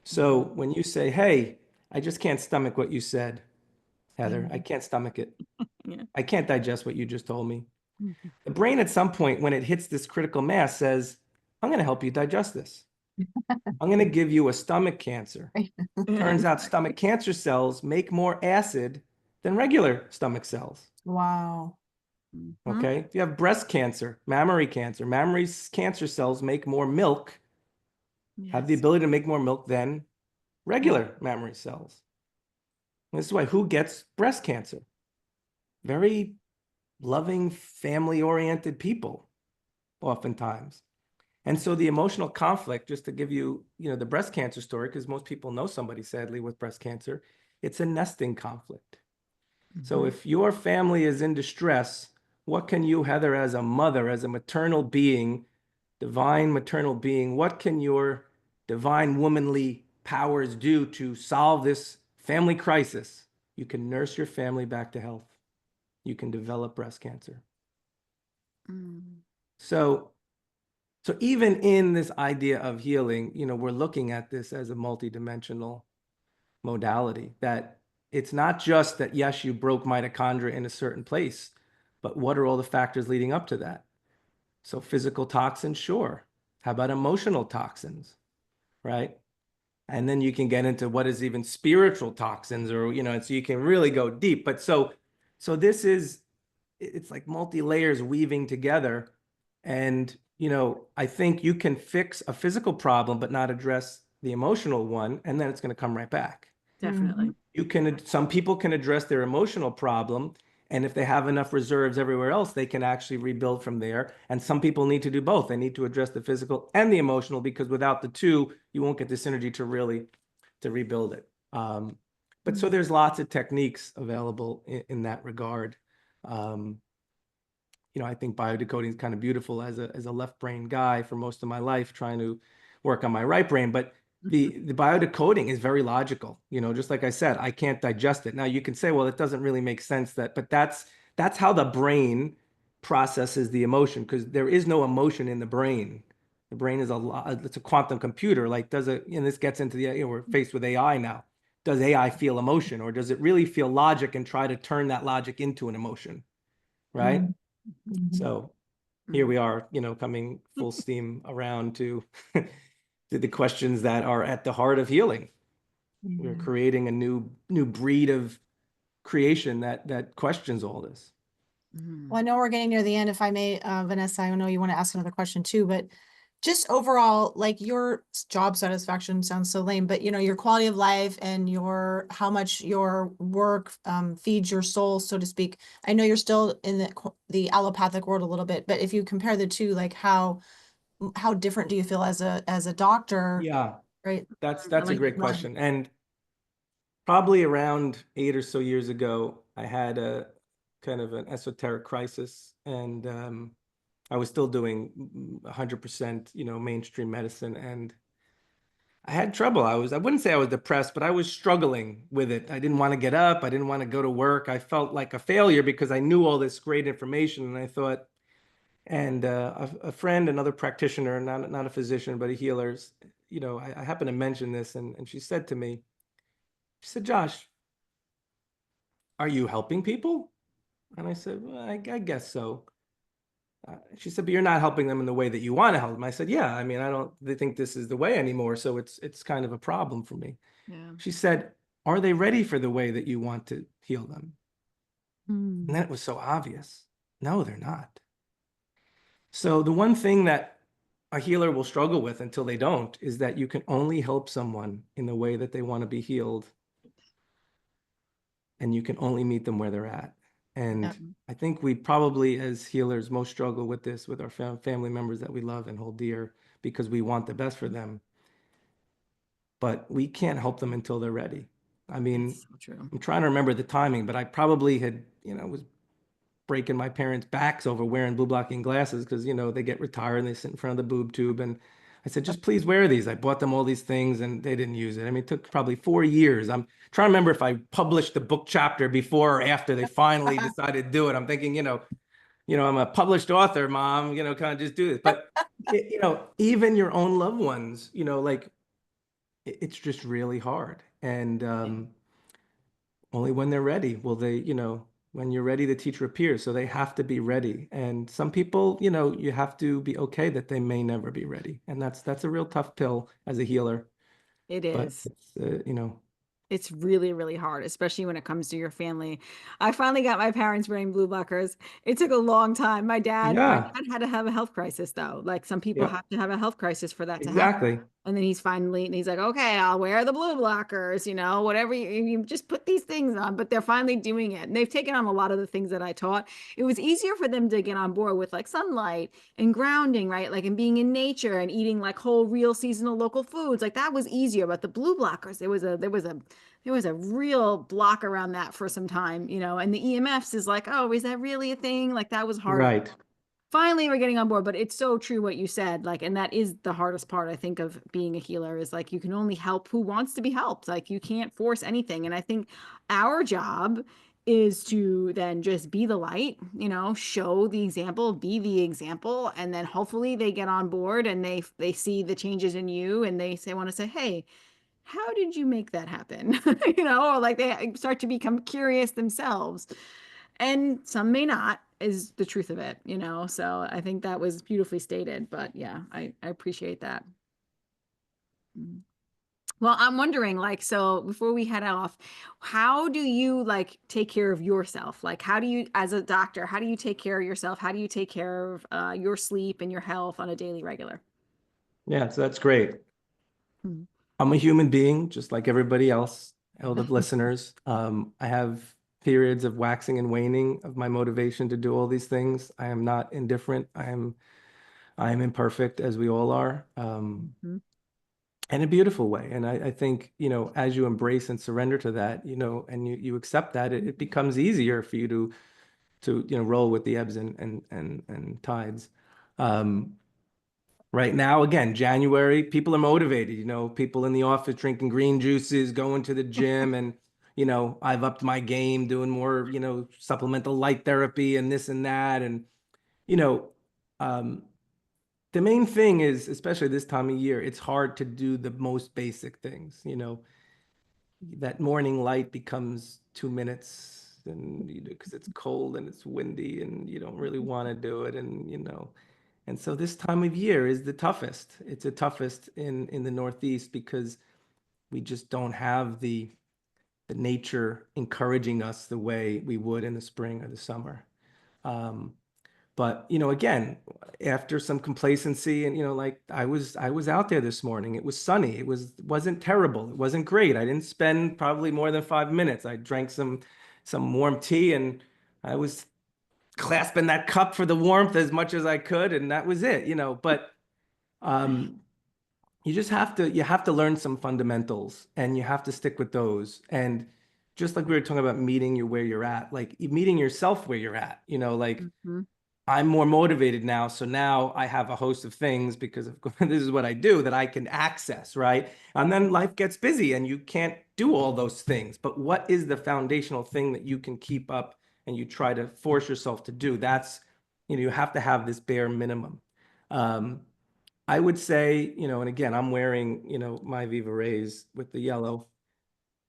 So when you say, hey, I just can't stomach what you said, Heather, I can't stomach it. I can't digest what you just told me. The brain at some point, when it hits this critical mass, says, I'm going to help you digest this. I'm going to give you a stomach cancer. Turns out stomach cancer cells make more acid than regular stomach cells. Wow. Okay. If you have breast cancer, mammary cancer cells make more milk, have the ability to make more milk than regular mammary cells. And this is why who gets breast cancer? Very loving, family-oriented people, oftentimes. And so the emotional conflict, just to give you, the breast cancer story, because most people know somebody sadly with breast cancer, it's a nesting conflict. So if your family is in distress, what can you, Heather, as a mother, as a maternal being, divine maternal being, what can your divine womanly powers do to solve this family crisis? You can nurse your family back to health. You can develop breast cancer. So even in this idea of healing, we're looking at this as a multidimensional modality, that it's not just that, yes, you broke mitochondria in a certain place, but what are all the factors leading up to that? So physical toxins, sure. How about emotional toxins, right? And then you can get into what is even spiritual toxins, or, and so you can really go deep. But so this is, it's like multi-layers weaving together. And, I think you can fix a physical problem, but not address the emotional one, and then it's going to come right back. Definitely. Some people can address their emotional problem, and if they have enough reserves everywhere else, they can actually rebuild from there. And some people need to do both. They need to address the physical and the emotional, because without the two, you won't get the synergy to rebuild it. But so there's lots of techniques available in that regard. I think biodecoding is kind of beautiful as a left brain guy for most of my life, trying to work on my right brain. But the biodecoding is very logical. Just like I said, I can't digest it. Now you can say, well, it doesn't really make sense but that's how the brain processes the emotion, because there is no emotion in the brain. The brain is it's a quantum computer. Like, and this gets into we're faced with AI now. Does AI feel emotion, or does it really feel logic and try to turn that logic into an emotion? Right? Mhm. So here we are, coming full steam around to to the questions that are at the heart of healing. We're Mhm. creating a new breed of creation that questions all this. Well, I know we're getting near the end. If I may, Vanessa, I know you want to ask another question too, but just overall, like your job satisfaction sounds so lame, but your quality of life and how much your work feeds your soul, so to speak. I know you're still in the allopathic world a little bit, but if you compare the two, like how different do you feel as a doctor, Yeah, right? I that's a like great that. question. And probably around 8 or so years ago, I had a kind of an esoteric crisis, and I was still doing 100%, mainstream medicine, and I had trouble. I wouldn't say I was depressed, but I was struggling with it. I didn't want to get up. I didn't want to go to work. I felt like a failure because I knew all this great information, and I thought, and a friend, another practitioner, not a physician, but a healer, I happened to mention this, and she said to me, she said, Josh, are you helping people? And I said, well, I guess so. She said, but you're not helping them in the way that you want to help them. I said, yeah, I mean, I don't think this is the way anymore. So it's kind of a problem for me. Yeah. She said, are they ready for the way that you want to heal them? And then Mm. it was so obvious. No, they're not. So the one thing that a healer will struggle with until they don't is that you can only help someone in the way that they want to be healed, and you can only meet them where they're at. Yeah. And I think we probably, as healers, most struggle with this with our family members that we love and hold dear, because we want the best for them, but we can't help them until they're ready. I mean, It's so true. I'm trying to remember the timing, but I probably had, was breaking my parents' backs over wearing blue blocking glasses because, they get retired and they sit in front of the boob tube. And I said, just please wear these. I bought them all these things and they didn't use it. I mean, it took probably 4 years. I'm trying to remember if I published the book chapter before or after they finally decided to do it. I'm thinking, I'm a published author, mom, kind of just do this. But, even your own loved ones, like it's just really hard. And only when they're ready will they, when you're ready, the teacher appears. So they have to be ready. And some people, you have to be okay that they may never be ready. And that's a real tough pill as a healer. It But is. it's. It's really, really hard, especially when it comes to your family. I finally got my parents wearing blue blockers. It took a long time. My Yeah. dad had to have a health crisis though. Like some people Yep. have to have a health crisis for that to happen. Exactly. And then he's like, okay, I'll wear the blue blockers, whatever you just put these things on, but they're finally doing it. And they've taken on a lot of the things that I taught. It was easier for them to get on board with like sunlight and grounding, right? Like and being in nature and eating like whole, real seasonal local foods. Like that was easier. But the blue blockers, there was a real block around that for some time, and the EMFs is like, oh, is that really a thing? Like that was hard. Right. Finally, we're getting on board, but it's so true what you said. Like, and that is the hardest part, I think, of being a healer is like you can only help who wants to be helped. Like you can't force anything. And I think our job is to then just be the light, show the example, be the example, and then hopefully they get on board and they see the changes in you and they say want to say, hey, how did you make that happen? Or like they start to become curious themselves. And some may not, is the truth of it. So I think that was beautifully stated. But yeah, I appreciate that. Mm. Well, I'm wondering, like, so before we head off, how do you like take care of yourself? Like, how do you, as a doctor, how do you take care of yourself? How do you take care of your sleep and your health on a daily regular? Yeah. So that's great. Mm. I'm a human being, just like everybody else, all the listeners. I have periods of waxing and waning of my motivation to do all these things. I am not indifferent. I am imperfect, as we all are, Mhm. in a beautiful way. And I think, as you embrace and surrender to that, and you accept that, it becomes easier for you to roll with the ebbs and tides. Um, Right now, again, January, people are motivated, people in the office drinking green juices, going to the gym, and I've upped my game, doing more, supplemental light therapy and this and that. And, you know, um, the main thing is, especially this time of year, it's hard to do the most basic things, that morning light becomes 2 minutes and because it's cold and it's windy and you don't really want to do it. And so this time of year is the toughest. It's the toughest in the Northeast because we just don't have the nature encouraging us the way we would in the spring or the summer. Um, but again, after some complacency and like I was out there this morning. It was sunny. Wasn't terrible. It wasn't great. I didn't spend probably more than 5 minutes. I drank some warm tea and I was clasping that cup for the warmth as much as I could, and that was it. But um, you have to learn some fundamentals, and you have to stick with those. And just like we were talking about meeting you where you're at, like meeting yourself where you're at. Like Mhm. I'm more motivated now. So now I have a host of things because of this is what I do that I can access, right? And then life gets busy and you can't do all those things. But what is the foundational thing that you can keep up and you try to force yourself to do? That's, you have to have this bare minimum. Um, I would say, and again, I'm wearing, my Viva Rays with the yellow.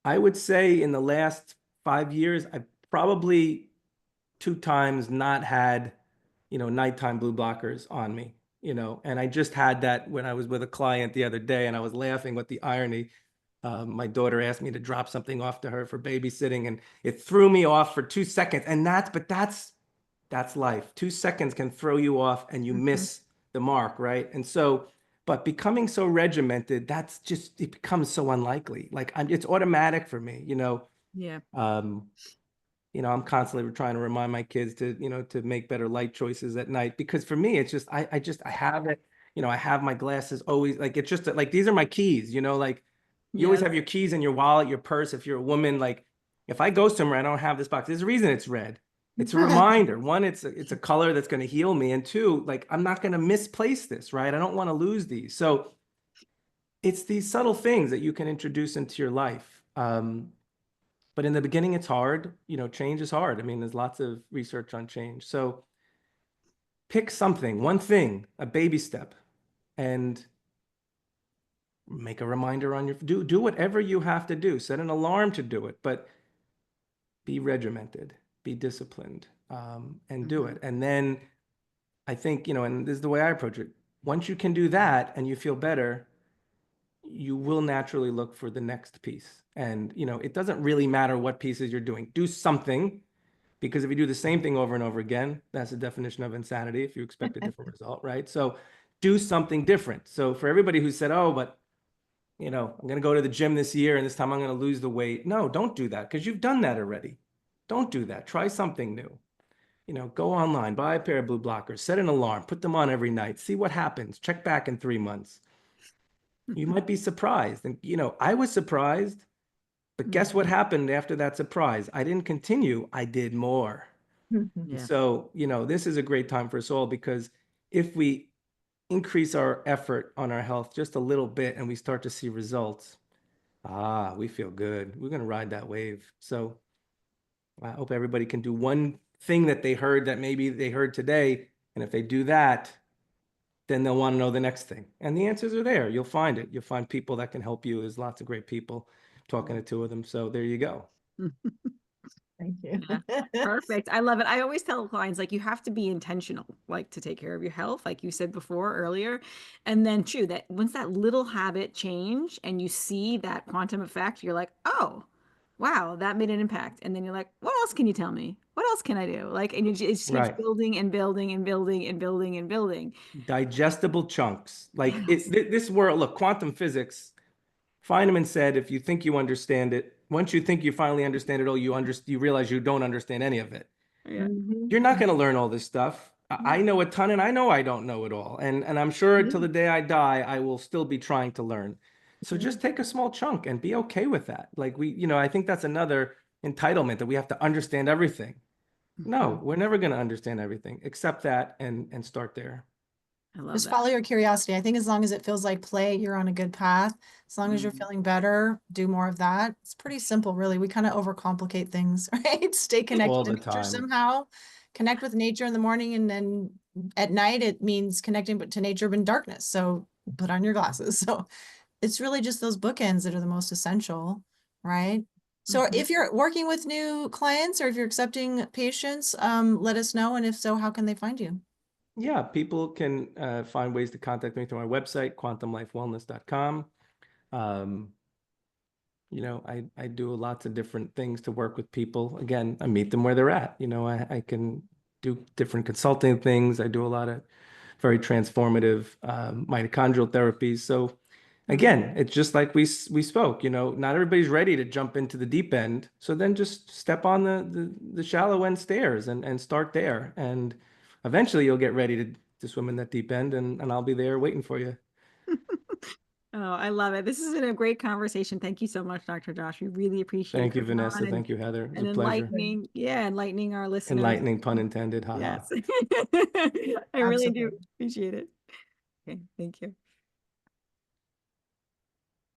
I would say in the last 5 years, I've probably 2 times not had nighttime blue blockers on me, and I just had that when I was with a client the other day and I was laughing with the irony. My daughter asked me to drop something off to her for babysitting and it threw me off for 2 seconds. And that's life. 2 seconds can throw you off and you Mhm. miss the mark, right? And so, but becoming so regimented, it becomes so unlikely. Like it's automatic for me, Yeah. um, I'm constantly trying to remind my kids to make better light choices at night because for me, it's just, I have it, I have my glasses always like, it's just like, these are my keys, like you always Yes. have your keys in your wallet, your purse. If you're a woman, like if I go somewhere, I don't have this box. There's a reason it's red. It's a reminder. One, it's a color that's going to heal me. And two, like, I'm not going to misplace this, right? I don't want to lose these. So it's these subtle things that you can introduce into your life. But in the beginning, it's hard. Change is hard. I mean, there's lots of research on change. So pick something, one thing, a baby step, and make a reminder on your do whatever you have to do. Set an alarm to do it, but be regimented, be disciplined, and do Mhm. it. And then I think, and this is the way I approach it. Once you can do that and you feel better, you will naturally look for the next piece. And, it doesn't really matter what pieces you're doing. Do something. Because if you do the same thing over and over again, that's the definition of insanity if you expect a different result, right? So do something different. So for everybody who said, oh, but I'm going to go to the gym this year and this time I'm going to lose the weight. No, don't do that because you've done that already. Don't do that. Try something new. Go online, buy a pair of blue blockers, set an alarm, put them on every night, see what happens. Check back in 3 months. You might be surprised. And, I was surprised, but guess what Mhm. happened after that surprise? I didn't continue. I did more. Yeah. So, this is a great time for us all because if we increase our effort on our health just a little bit and we start to see results, we feel good. We're going to ride that wave. So I hope everybody can do one thing that they heard that maybe they heard today. And if they do that, then they'll want to know the next thing. And the answers are there. You'll find it. You'll find people that can help you. There's lots of great people talking to two of them. So there you go. Thank you. Yeah. Perfect. I love it. I always tell clients like you have to be intentional, like to take care of your health, like you said before earlier. And then true that once that little habit change and you see that quantum effect, you're like, oh, wow, that made an impact. And then you're like, what else can you tell me? What else can I do? Like, and it just keeps Right. building and building and building and building and building. Digestible chunks. Like Yes. this world, look, quantum physics, Feynman said, if you think you understand it, once you think you finally understand it all, you realize you don't understand any of it. Yeah. Mhm. You're not going to learn all this stuff. I know a ton and I know I don't know it all. And I'm sure Yeah. until the day I die, I will still be trying to learn. So Yeah. just take a small chunk and be okay with that. Like I think that's another entitlement that we have to understand everything. No, Mhm. we're never going to understand everything. Accept that and start there. I love Just that. follow your curiosity. I think as long as it feels like play, you're on a good path. As long as you're feeling better, do more of that. It's pretty simple, really. We kind of overcomplicate things, right? Stay All connected to the nature time. somehow. Connect with nature in the morning, and then at night it means connecting to nature in darkness. So put on your glasses. So it's really just those bookends that are the most essential, right? So Mhm. if you're working with new clients or if you're accepting patients, let us know. And if so, how can they find you? Yeah, people can find ways to contact me through my website, quantumlifewellness.com. Um, I do lots of different things to work with people. Again, I meet them where they're at. I can do different consulting things. I do a lot of very transformative mitochondrial therapies. So Mhm. again, it's just like we spoke, not everybody's ready to jump into the deep end. So then just step on the shallow end stairs and start there. And eventually you'll get ready to swim in that deep end and I'll be there waiting for you. Oh, I love it. This has been a great conversation. Thank you so much, Dr. Josh. We really appreciate you Thank you, coming on Vanessa. Thank you, Heather. It was and a pleasure. enlightening our listeners. Enlightening, pun intended. Haha. Yes. I really do Absolutely. appreciate it. Okay, thank you.